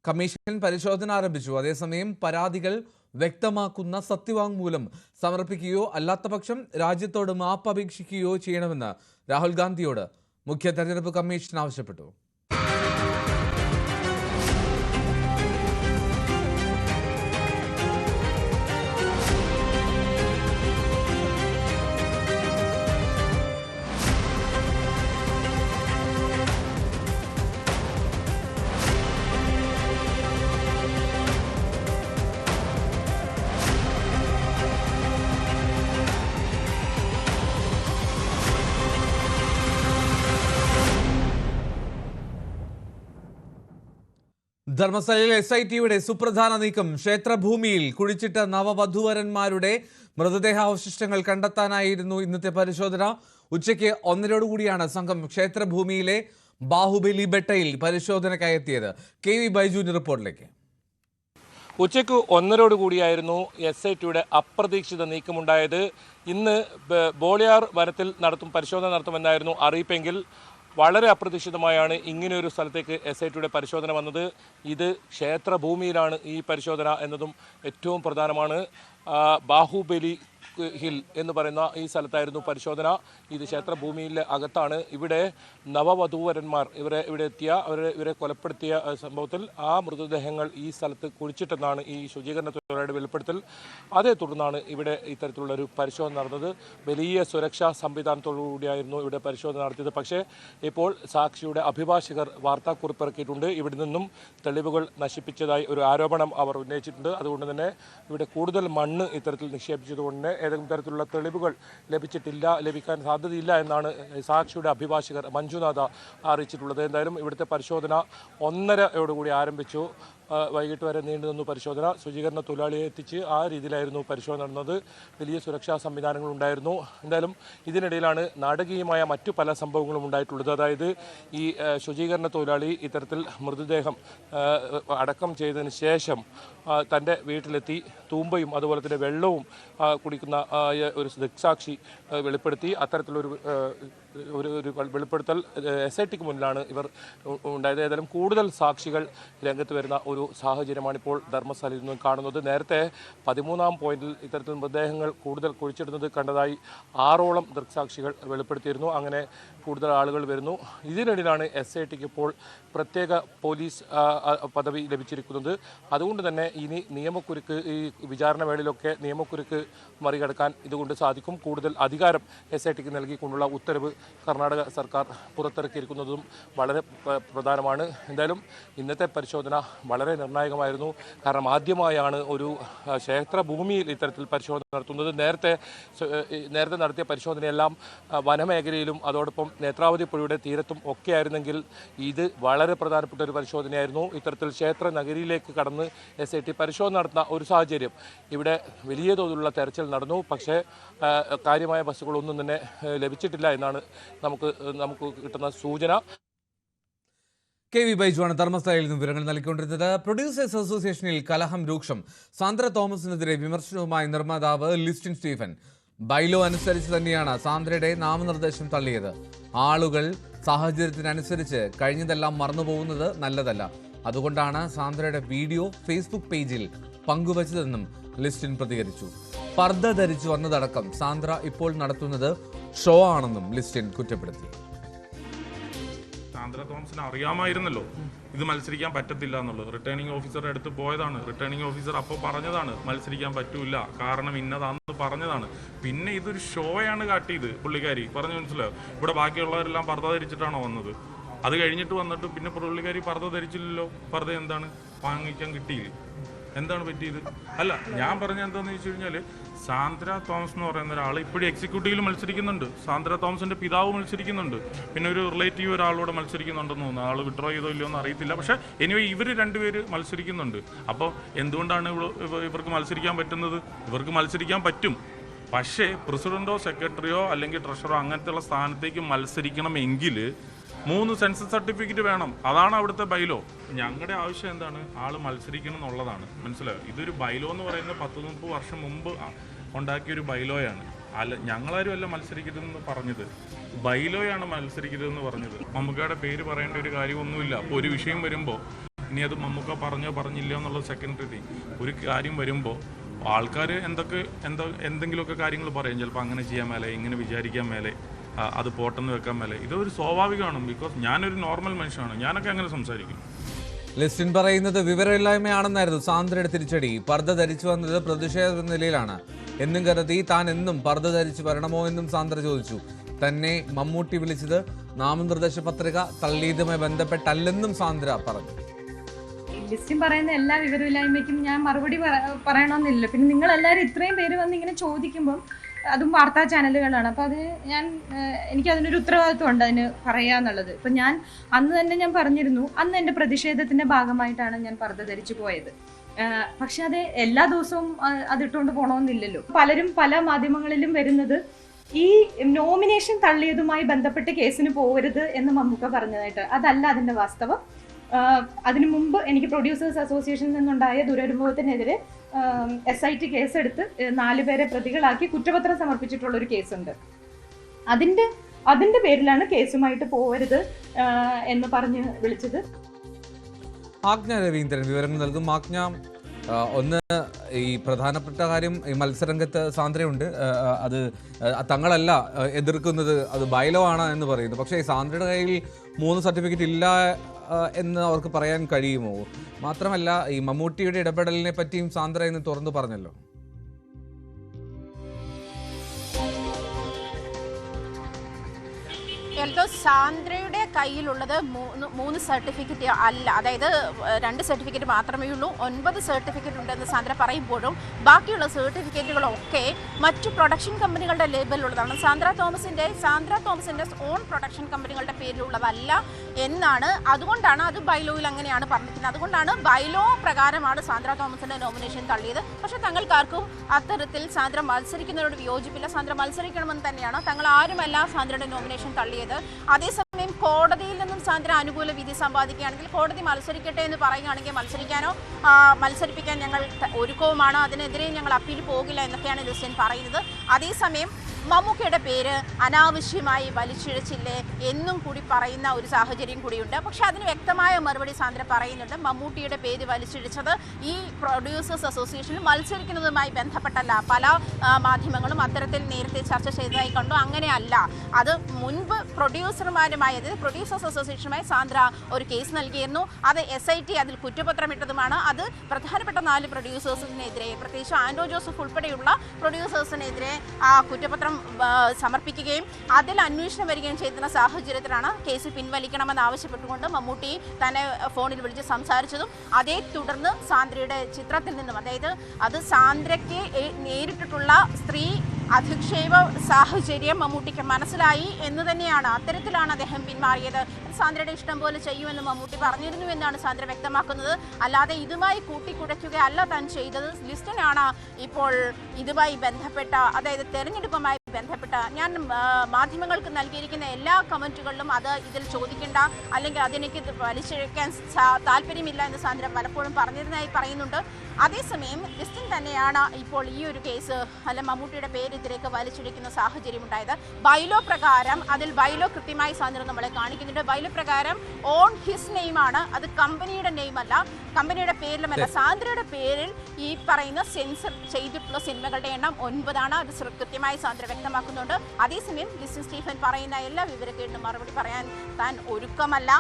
കമ്മീഷൻ പരിശോധന ആരംഭിച്ചു. അതേസമയം പരാതികൾ വ്യക്തമാക്കുന്ന സത്യവാങ്മൂലം സമർപ്പിക്കുകയോ അല്ലാത്തപക്ഷം രാജ്യത്തോട് മാപ്പ് അപേക്ഷിക്കുകയോ ചെയ്യണമെന്ന് രാഹുൽ ഗാന്ധിയോട് മുഖ്യ തെരഞ്ഞെടുപ്പ് കമ്മീഷൻ ആവശ്യപ്പെട്ടു. ധർമ്മസ്ഥലയിൽ SITയുടെ സുപ്രധാന നീക്കം. ക്ഷേത്രഭൂമിയിൽ കുഴിച്ചിട്ട നവവധൂവരന്മാരുടെ മൃതദേഹാവശിഷ്ടങ്ങൾ കണ്ടെത്താനായിരുന്നു ഇന്നത്തെ പരിശോധന. ഉച്ചയ്ക്ക് 1:30 സംഘം ക്ഷേത്രഭൂമിയിലെ ബാഹുബലി ബെട്ടയിൽ പരിശോധനയ്ക്കായി എത്തിയത്. KV ബൈജുവിന്റെ റിപ്പോർട്ടിലേക്ക്. ഉച്ചയ്ക്ക് 1:30 SITയുടെ അപ്രതീക്ഷിത നീക്കമുണ്ടായത്. ഇന്ന് ബോളിയാർ വനത്തിൽ പരിശോധന നടത്തുമെന്നായിരുന്നു അറിയിപ്പെങ്കിൽ വളരെ അപ്രതീക്ഷിതമായാണ് ഇങ്ങനെയൊരു സ്ഥലത്തേക്ക് SITയുടെ പരിശോധന വന്നത്. ഇത് ക്ഷേത്രഭൂമിയിലാണ് ഈ പരിശോധന എന്നതും ഏറ്റവും പ്രധാനമാണ്. ബാഹുബലി ഹിൽ എന്ന് പറയുന്ന ഈ സ്ഥലത്തായിരുന്നു പരിശോധന. ഇത് ക്ഷേത്രഭൂമിയിലെ അകത്താണ്. ഇവിടെ നവവധൂവരന്മാർ ഇവിടെ എത്തിയ ഇവരെ കൊലപ്പെടുത്തിയ സംഭവത്തിൽ ആ മൃതദേഹങ്ങൾ ഈ സ്ഥലത്ത് കുഴിച്ചിട്ടെന്നാണ് ഈ ശുചീകരണ തൊഴിലാളിയുടെ വെളിപ്പെടുത്തൽ. അതേ തുടർന്നാണ് ഇവിടെ ഇത്തരത്തിലുള്ള ഒരു പരിശോധന നടന്നത്. വലിയ സുരക്ഷാ സംവിധാനത്തോടുകൂടിയായിരുന്നു ഇവിടെ പരിശോധന നടത്തിയത്. പക്ഷേ ഇപ്പോൾ സാക്ഷിയുടെ അഭിഭാഷകർ വാർത്താക്കുറിപ്പ് ഇറക്കിയിട്ടുണ്ട്. ഇവിടെ നിന്നും തെളിവുകൾ നശിപ്പിച്ചതായി ഒരു ആരോപണം അവർ ഉന്നയിച്ചിട്ടുണ്ട്. അതുകൊണ്ട് തന്നെ ഇവിടെ കൂടുതൽ മണ്ണ് ഇത്തരത്തിൽ നിക്ഷേപിച്ചതുകൊണ്ട് തന്നെ ഏതെങ്കിലും തരത്തിലുള്ള തെളിവുകൾ ലഭിക്കാൻ സാധ്യതയില്ല എന്നാണ് സാക്ഷിയുടെ അഭിഭാഷകർ മഞ്ജുനാഥ അറിയിച്ചിട്ടുള്ളത്. എന്തായാലും ഇവിടുത്തെ പരിശോധന 1:30 ആരംഭിച്ചു. വൈകിട്ട് വരെ നീണ്ടു നിന്നു പരിശോധന. ശുചീകരണ തൊഴിലാളിയെ എത്തിച്ച് ആ രീതിയിലായിരുന്നു പരിശോധന നടന്നത്. വലിയ സുരക്ഷാ സംവിധാനങ്ങൾ ഉണ്ടായിരുന്നു. എന്തായാലും ഇതിനിടയിലാണ് നാടകീയമായ മറ്റു പല സംഭവങ്ങളും ഉണ്ടായിട്ടുള്ളത്. അതായത് ഈ ശുചീകരണ തൊഴിലാളി ഇത്തരത്തിൽ മൃതദേഹം അടക്കം ചെയ്തതിന് ശേഷം തൻ്റെ വീട്ടിലെത്തി തൂമ്പയും അതുപോലെ തന്നെ വെള്ളവും കുടിക്കുന്ന ഒരു ദൃക്സാക്ഷി വെളിപ്പെടുത്തി. അത്തരത്തിലൊരു വെളിപ്പെടുത്തൽ SITക്ക് മുന്നിലാണ് ഇവർ ഉണ്ടായത്. ഏതായാലും കൂടുതൽ സാക്ഷികൾ രംഗത്ത് വരുന്ന ഒരു സാഹചര്യമാണ് ഇപ്പോൾ ധർമ്മസ്ഥലയിൽ നിന്നും കാണുന്നത്. നേരത്തെ 13-ാം പോയിന്റിൽ ഇത്തരത്തിൽ മൃതദേഹങ്ങൾ കൂടുതൽ കുഴിച്ചിടുന്നത് കണ്ടതായി 6ഓളം ദൃക്സാക്ഷികൾ വെളിപ്പെടുത്തിയിരുന്നു. അങ്ങനെ കൂടുതൽ ആളുകൾ വരുന്നു. ഇതിനിടയിലാണ് SITക്ക് ഇപ്പോൾ പ്രത്യേക പോലീസ് പദവി ലഭിച്ചിരിക്കുന്നത്. അതുകൊണ്ട് തന്നെ ഇനി നിയമക്കുരുക്ക് ഈ വിചാരണ വേളയിലൊക്കെ നിയമക്കുരുക്ക് മറികടക്കാൻ ഇതുകൊണ്ട് സാധിക്കും. കൂടുതൽ അധികാരം SITക്ക് നൽകിക്കൊണ്ടുള്ള ഉത്തരവ് കർണാടക സർക്കാർ പുറത്തിറക്കിയിരിക്കുന്നതും വളരെ പ്രധാനമാണ്. എന്തായാലും ഇന്നത്തെ പരിശോധന വളരെ നിർണായകമായിരുന്നു. കാരണം ആദ്യമായാണ് ഒരു ക്ഷേത്രഭൂമിയിൽ ഇത്തരത്തിൽ പരിശോധന നടത്തുന്നത്. നേരത്തെ നടത്തിയ പരിശോധനയെല്ലാം വനമേഖലയിലും അതോടൊപ്പം നേത്രാവതി പുഴയുടെ തീരത്തും ഒക്കെ ആയിരുന്നെങ്കിൽ ഇത് വളരെ പ്രധാനപ്പെട്ട ഒരു പരിശോധനയായിരുന്നു. ഇത്തരത്തിൽ ക്ഷേത്ര നഗരിയിലേക്ക് കടന്ന് SIT പരിശോധന നടത്തുന്ന ഒരു സാഹചര്യം. ഇവിടെ വലിയ തോതിലുള്ള തെരച്ചിൽ നടന്നു. പക്ഷേ കാര്യമായ ബസ്സുകളൊന്നും തന്നെ ലഭിച്ചിട്ടില്ല എന്നാണ് നമുക്ക് കിട്ടുന്ന സൂചന. KV ബൈജുവാണ് ധർമ്മസ്ഥലയിൽ നിന്ന് വിവരങ്ങൾ നൽകിക്കൊണ്ടിരുന്നത്. പ്രൊഡ്യൂസേഴ്സ് അസോസിയേഷനിൽ കലഹം രൂക്ഷം. സാന്ദ്ര തോമസിനെതിരെ വിമർശനവുമായി നിർമ്മാതാവ് ലിസ്റ്റിൻ സ്റ്റീഫൻ. ബൈലോ അനുസരിച്ച് തന്നെയാണ് സാന്ദ്രയുടെ നാമനിർദ്ദേശം തള്ളിയത്. ആളുകൾ സാഹചര്യത്തിനനുസരിച്ച് കഴിഞ്ഞതെല്ലാം മറന്നുപോകുന്നത് നല്ലതല്ല. അതുകൊണ്ടാണ് സാന്ദ്രയുടെ വീഡിയോ ഫേസ്ബുക്ക് പേജിൽ പങ്കുവച്ചതെന്നും ലിസ്റ്റിൻ പ്രതികരിച്ചു. പർദ്ദ ധരിച്ചു വന്നതടക്കം സാന്ദ്ര ഇപ്പോൾ നടത്തുന്നത് ഷോ ആണെന്നും ലിസ്റ്റിൻ കുറ്റപ്പെടുത്തി. സാന്ദ്ര തോമസിന് അറിയാമായിരുന്നല്ലോ ഇത് മത്സരിക്കാൻ പറ്റത്തില്ല എന്നുള്ളത്. റിട്ടേണിംഗ് ഓഫീസറുടെ അടുത്ത് പോയതാണ്. റിട്ടേണിംഗ് ഓഫീസർ അപ്പോൾ പറഞ്ഞതാണ് മത്സരിക്കാൻ പറ്റൂല, കാരണം ഇന്നതാണെന്ന് പറഞ്ഞതാണ്. പിന്നെ ഇതൊരു ഷോയാണ് കാട്ടിയത് പുള്ളിക്കാരി. പറഞ്ഞു മനസ്സിലായോ? ഇവിടെ ബാക്കിയുള്ളവരെല്ലാം പർദ്ദ ധരിച്ചിട്ടാണോ വന്നത്? അത് കഴിഞ്ഞിട്ട് വന്നിട്ട് പിന്നെ പുള്ളിക്കാരി പർദ്ദ ധരിച്ചില്ലല്ലോ. പർദ്ദ എന്താണ് വാങ്ങിക്കാൻ കിട്ടിയില്ല? എന്താണ് പറ്റിയത്? അല്ല, ഞാൻ പറഞ്ഞ എന്താണെന്ന് വെച്ച് കഴിഞ്ഞാൽ സാന്ദ്ര തോമസ് എന്ന് പറയുന്ന ഒരാൾ ഇപ്പോഴും എക്സിക്യൂട്ടീവിൽ മത്സരിക്കുന്നുണ്ട്. സാന്ദ്ര തോമസിന്റെ പിതാവ് മത്സരിക്കുന്നുണ്ട്. പിന്നെ ഒരു റിലേറ്റീവ് ഒരാളോട് മത്സരിക്കുന്നുണ്ടെന്ന് തോന്നുന്നു. ആൾ വിഡ്രോ ചെയ്തോ ഇല്ലയോ എന്ന് അറിയത്തില്ല. പക്ഷേ എനിവേ ഇവർ രണ്ടുപേര് മത്സരിക്കുന്നുണ്ട്. അപ്പോൾ എന്തുകൊണ്ടാണ് ഇവർക്ക് മത്സരിക്കാൻ പറ്റുന്നത്? ഇവർക്ക് മത്സരിക്കാൻ പറ്റും. പക്ഷേ പ്രസിഡന്റോ സെക്രട്ടറിയോ അല്ലെങ്കിൽ ട്രഷറോ അങ്ങനത്തെ ഉള്ള സ്ഥാനത്തേക്ക് മത്സരിക്കണമെങ്കിൽ 3 സെൻസസ് സർട്ടിഫിക്കറ്റ് വേണം. അതാണ് അവിടുത്തെ ബൈലോ. ഞങ്ങളുടെ ആവശ്യം എന്താണ്? ആൾ മത്സരിക്കണം എന്നുള്ളതാണ്. മനസ്സിലായോ? ഇതൊരു ബൈലോ എന്ന് പറയുന്നത് 10-30 വർഷം മുമ്പ് ഉണ്ടാക്കിയൊരു ബൈലോയാണ്. ഞങ്ങളാരും അല്ല മത്സരിക്കരുതെന്ന് പറഞ്ഞത്, ബൈലോയാണ് മത്സരിക്കരുതെന്ന് പറഞ്ഞത്. മമ്മൂക്കയുടെ പേര് പറയേണ്ട ഒരു കാര്യമൊന്നുമില്ല. അപ്പോൾ ഒരു വിഷയം വരുമ്പോൾ ഇനി അത് മമ്മൂക്ക പറഞ്ഞില്ല എന്നുള്ളത് സെക്കൻഡറി തിങ്. ഒരു കാര്യം വരുമ്പോൾ ആൾക്കാർ എന്തെങ്കിലുമൊക്കെ കാര്യങ്ങൾ പറയും. ചിലപ്പോൾ അങ്ങനെ ചെയ്യാൻ മേലെ, ഇങ്ങനെ വിചാരിക്കാൻ മേലെ, അത് പോട്ടെന്ന് വെക്കാൻ മേലെ. ഇതൊരു സ്വാഭാവികമാണ്. ബിക്കോസ് ഞാനൊരു നോർമൽ മനുഷ്യനാണ്. ഞാനൊക്കെ അങ്ങനെ സംസാരിക്കും. ലിസ്റ്റിൻ പറയുന്നത് വിവരമില്ലായ്മയാണെന്നായിരുന്നു സാന്ദ്രയുടെ തിരിച്ചടി. പർദ്ദ ധരിച്ചു വന്നത് പ്രതിഷേധ നിലയിലാണ് എന്നും കരുതി താൻ എന്നും പർദ്ദ ധരിച്ചു വരണമോ എന്നും സാന്ദ്ര ചോദിച്ചു. തന്നെ മമ്മൂട്ടി വിളിച്ചത് നാമനിർദ്ദേശ പത്രിക തള്ളിയതുമായി ബന്ധപ്പെട്ടല്ലെന്നും സാന്ദ്ര പറഞ്ഞു. ലിസ്റ്റിൻ പറയുന്ന എല്ലാ വിവരമില്ലായ്മയ്ക്കും ഞാൻ മറുപടി പറയണമെന്നില്ല. പിന്നെ നിങ്ങൾ എല്ലാവരും ഇത്രയും പേര് വന്ന് ഇങ്ങനെ ചോദിക്കുമ്പം അതും വാർത്താ ചാനലുകളാണ്. അപ്പോൾ അത് എനിക്കതിനൊരു ഉത്തരവാദിത്വം ഉണ്ട് അതിന് പറയുക എന്നുള്ളത്. ഇപ്പം ഞാൻ അന്ന് തന്നെ ഞാൻ പറഞ്ഞിരുന്നു, അന്ന് എൻ്റെ പ്രതിഷേധത്തിൻ്റെ ഭാഗമായിട്ടാണ് ഞാൻ പർദ്ദ ധരിച്ചു പോയത്. പക്ഷെ അത് എല്ലാ ദിവസവും അതിട്ടുകൊണ്ട് പോകണമെന്നില്ലല്ലോ. പലരും പല മാധ്യമങ്ങളിലും വരുന്നത് ഈ നോമിനേഷൻ തള്ളിയതുമായി ബന്ധപ്പെട്ട് കേസിന് പോകരുത് എന്ന് മമ്മൂക്ക പറഞ്ഞതായിട്ട്. അതല്ല അതിൻ്റെ വാസ്തവം. അതിനു മുമ്പ് എനിക്ക് പ്രൊഡ്യൂസേഴ്സ് അസോസിയേഷനിൽ നിന്നുണ്ടായ ദുരനുഭവത്തിനെതിരെ SIT കേസെടുത്ത് 4 പേരെ പ്രതികളാക്കി കുറ്റപത്രം സമർപ്പിച്ചിട്ടുള്ളൊരു കേസുണ്ട്. അതിന്റെ പേരിലാണ് കേസുമായിട്ട് പോകരുത് എന്ന് പറഞ്ഞ് വിളിച്ചത്. ആജ്ഞ രവീന്ദ്രൻ വിവരങ്ങൾ നൽകും. ആജ്ഞ, ഒന്ന് ഈ പ്രധാനപ്പെട്ട കാര്യം, ഈ മത്സരരംഗത്ത് സാന്ദ്രയുണ്ട്. അത് തങ്ങളല്ല എതിർക്കുന്നത്, അത് ബൈലോ ആണ് എന്ന് പറയുന്നു. പക്ഷേ സാന്ദ്രയുടെ കയ്യിൽ 3 സർട്ടിഫിക്കറ്റ് ഇല്ല എന്ന് അവർക്ക് പറയാൻ കഴിയുമോ? മാത്രമല്ല, ഈ മമ്മൂട്ടിയുടെ ഇടപെടലിനെ പറ്റിയും സാന്ദ്ര ഇന്ന് തുറന്നു പറഞ്ഞല്ലോ. എൽദോ, സാന്ദ്രയുടെ കയ്യിലുള്ളത് 3 സർട്ടിഫിക്കറ്റ് അല്ല, അതായത് 2 സർട്ടിഫിക്കറ്റ് മാത്രമേ ഉള്ളൂ. 9 സർട്ടിഫിക്കറ്റ് ഉണ്ടെന്ന് സാന്ദ്ര പറയുമ്പോഴും ബാക്കിയുള്ള സർട്ടിഫിക്കറ്റുകളൊക്കെ മറ്റു പ്രൊഡക്ഷൻ കമ്പനികളുടെ ലേബലിലുള്ളതാണ്. സാന്ദ്ര തോമസിന്റെ ഓൺ പ്രൊഡക്ഷൻ കമ്പനികളുടെ പേരിലുള്ളതല്ല എന്നാണ്. അതുകൊണ്ടാണ് അത് ബൈലോയിൽ അങ്ങനെയാണ് പറഞ്ഞിരിക്കുന്നത്. അതുകൊണ്ടാണ് ബൈലോ പ്രകാരമാണ് സാന്ദ്ര തോമസിന്റെ നോമിനേഷൻ തള്ളിയത്. പക്ഷേ തങ്ങൾക്കാർക്കും അത്തരത്തിൽ സാന്ദ്ര മത്സരിക്കുന്നതിനോട് വിയോജിപ്പില്ല. സാന്ദ്ര മത്സരിക്കണമെന്ന് തന്നെയാണ്. തങ്ങൾ ആരുമല്ല സാന്ദ്രയുടെ നോമിനേഷൻ തള്ളിയത്. അതേസമയം കോടതിയിൽ നിന്നും സാന്ദ്ര അനുകൂല വിധി സമ്പാദിക്കുകയാണെങ്കിൽ, കോടതി മത്സരിക്കട്ടെ എന്ന് പറയുകയാണെങ്കിൽ മത്സരിപ്പിക്കാൻ ഞങ്ങൾ ഒരുക്കവുമാണ്, അതിനെതിരെ ഞങ്ങൾ അപ്പീൽ പോകില്ല എന്നൊക്കെയാണ് ലിസ്റ്റൻ പറയുന്നത്. അതേസമയം മമ്മൂക്കയുടെ പേര് അനാവശ്യമായി വലിച്ചിഴച്ചില്ലേ എന്നും കൂടി പറയുന്ന ഒരു സാഹചര്യം കൂടിയുണ്ട്. പക്ഷെ അതിന് വ്യക്തമായ മറുപടി സാന്ദ്ര പറയുന്നുണ്ട്. മമ്മൂട്ടിയുടെ പേര് വലിച്ചിഴച്ചത് ഈ പ്രൊഡ്യൂസേഴ്സ് അസോസിയേഷനിൽ മത്സരിക്കുന്നതുമായി ബന്ധപ്പെട്ടല്ല. പല മാധ്യമങ്ങളും അത്തരത്തിൽ നേരത്തെ ചർച്ച ചെയ്തതായി കണ്ടു. അങ്ങനെയല്ല, അത് മുൻപ് പ്രൊഡ്യൂസർമാരുമായി, അതായത് പ്രൊഡ്യൂസേഴ്സ് അസോസിയേഷനുമായി സാന്ദ്ര ഒരു കേസ് നൽകിയിരുന്നു. അത് SIT അതിൽ കുറ്റപത്രമിട്ടതുമാണ്. അത് പ്രധാനപ്പെട്ട 4 പ്രൊഡ്യൂസേഴ്സിനെതിരെ, പ്രത്യേകിച്ച് ആൻഡ്രോ ജോസഫ് ഉൾപ്പെടെയുള്ള പ്രൊഡ്യൂസേഴ്സിനെതിരെ ആ കുറ്റപത്രം സമർപ്പിക്കുകയും അതിൽ അന്വേഷണം വരികയും ചെയ്യുന്ന സാഹചര്യത്തിലാണ് കേസ് പിൻവലിക്കണമെന്ന് ആവശ്യപ്പെട്ടുകൊണ്ട് മമ്മൂട്ടി തന്നെ ഫോണിൽ വിളിച്ച് സംസാരിച്ചതും അതേ തുടർന്ന് സാന്ദ്രയുടെ ചിത്രത്തിൽ നിന്നും, അതായത് അത് സാന്ദ്രയ്ക്ക് നേരിട്ടിട്ടുള്ള സ്ത്രീ അധിക്ഷേപ സാഹചര്യം മമ്മൂട്ടിക്ക് മനസ്സിലായി എന്ന് തന്നെയാണ്. അത്തരത്തിലാണ് അദ്ദേഹം പിന്മാറിയത്. സാന്ദ്രയുടെ ഇഷ്ടം പോലെ ചെയ്യുമെന്ന് മമ്മൂട്ടി പറഞ്ഞിരുന്നു എന്നാണ് സാന്ദ്ര വ്യക്തമാക്കുന്നത്. അല്ലാതെ ഇതുമായി കൂട്ടിക്കുഴയ്ക്കുകയല്ല താൻ ചെയ്തത്. ലിസ്റ്റനാണ് ഇപ്പോൾ ഇതുമായി ബന്ധപ്പെട്ട, അതായത് തെരഞ്ഞെടുപ്പുമായി ബന്ധപ്പെട്ട ഞാൻ മാധ്യമങ്ങൾക്ക് നൽകിയിരിക്കുന്ന എല്ലാ കമൻറ്റുകളിലും അത് ഇതിൽ ചോദിക്കേണ്ട, അല്ലെങ്കിൽ അതെനിക്ക് വലിച്ചിഴക്കാൻ താല്പര്യമില്ല എന്ന് സാന്ദ്ര പലപ്പോഴും പറഞ്ഞതിനായി പറയുന്നുണ്ട്. അതേസമയം ലിസ്റ്റൻ തന്നെയാണ് ഇപ്പോൾ ഈ ഒരു കേസ്, അല്ല മമ്മൂട്ടിയുടെ പേര് ഇതിലേക്ക് വലിച്ചിഴക്കുന്ന സാഹചര്യം ഉണ്ടായത്. ബൈലോ പ്രകാരം, അതിൽ ബൈലോ കൃത്യമായി സാന്ദ്ര നമ്മളെ കാണിക്കുന്നുണ്ട്. ബൈലോ പ്രകാരം ഓൺ ഹിസ് നെയിമാണ്, അത് കമ്പനിയുടെ നെയിമല്ല, കമ്പനിയുടെ പേരിലുമല്ല. സാന്ദ്രയുടെ പേരിൽ ഈ പറയുന്ന സെൻസർ ചെയ്തിട്ടുള്ള സിനിമകളുടെ എണ്ണം 9 അത് കൃത്യമായി സാന്ദ്ര വ്യക്തമാക്കുന്നുണ്ട്. അതേസമയം ലിസ്റ്റൻ സ്റ്റീഫൻ പറയുന്ന എല്ലാ വിവരക്കേടിനും മറുപടി പറയാൻ താൻ ഒരുക്കമല്ല.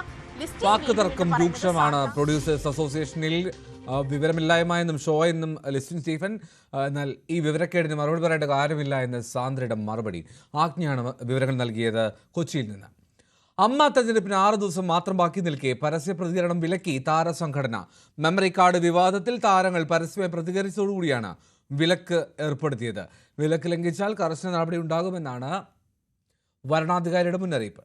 വാക്കുതർക്കം രൂക്ഷമാണ് പ്രൊഡ്യൂസേഴ്സ് അസോസിയേഷനിൽ. വിവരമില്ലായ്മ എന്നും ഷോ എന്നും ലിസ്റ്റൻ സ്റ്റീഫൻ. എന്നാൽ ഈ വിവരക്കേടിന് മറുപടി പറയേണ്ട കാര്യമില്ല എന്ന് സാന്ദ്രയുടെ മറുപടി. ആജ്ഞയാണ് വിവരങ്ങൾ നൽകിയത് കൊച്ചിയിൽ നിന്ന്. അമ്മ തെരഞ്ഞെടുപ്പിന് 6 ദിവസം മാത്രം ബാക്കി നിൽക്കെ പരസ്യ പ്രതികരണം വിലക്കി താരസംഘടന. മെമ്മറി കാർഡ് വിവാദത്തിൽ താരങ്ങൾ പരസ്യമായി പ്രതികരിച്ചതോടുകൂടിയാണ് വിലക്ക് ഏർപ്പെടുത്തിയത്. വിലക്ക് ലംഘിച്ചാൽ കർശന നടപടി ഉണ്ടാകുമെന്നാണ് വരണാധികാരിയുടെ മുന്നറിയിപ്പ്.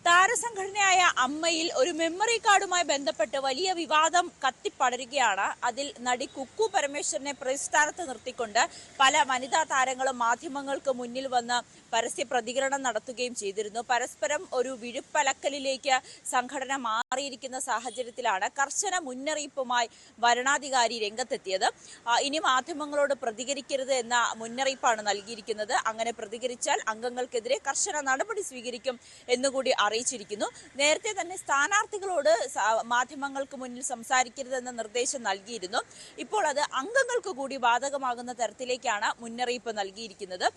താരസംഘടനയായ അമ്മയിൽ ഒരു മെമ്മറി കാർഡുമായി ബന്ധപ്പെട്ട് വലിയ വിവാദം കത്തിപ്പടരുകയാണ്. അതിൽ നടി കുക്കു പരമേശ്വരനെ പ്രതിസ്ഥാനത്ത് നിർത്തിക്കൊണ്ട് പല വനിതാ താരങ്ങളും മാധ്യമങ്ങൾക്ക് മുന്നിൽ വന്ന് പരസ്യ പ്രതികരണം നടത്തുകയും ചെയ്തിരുന്നു. പരസ്പരം ഒരു വിഴുപ്പലക്കലിലേക്ക് സംഘടന മാറിയിരിക്കുന്ന സാഹചര്യത്തിലാണ് കർശന മുന്നറിയിപ്പുമായി വരണാധികാരി രംഗത്തെത്തിയത്. ഇനി മാധ്യമങ്ങളോട് പ്രതികരിക്കരുത് എന്ന മുന്നറിയിപ്പാണ് നൽകിയിരിക്കുന്നത്. അങ്ങനെ പ്രതികരിച്ചാൽ അംഗങ്ങൾക്കെതിരെ കർശന നടപടി സ്വീകരിക്കും എന്നുകൂടി അറിയിച്ചിരിക്കുന്നു. നേരത്തെ തന്നെ സ്ഥാനാർത്ഥികളോട് മാധ്യമങ്ങൾക്ക് മുന്നിൽ സംസാരിക്കരുതെന്ന നിർദ്ദേശം നൽകിയിരുന്നു. ഇപ്പോൾ അത് അംഗങ്ങൾക്ക് കൂടി ബാധകമാകുന്ന തരത്തിലേക്കാണ് മുന്നറിയിപ്പ് നൽകിയിരിക്കുന്നത്.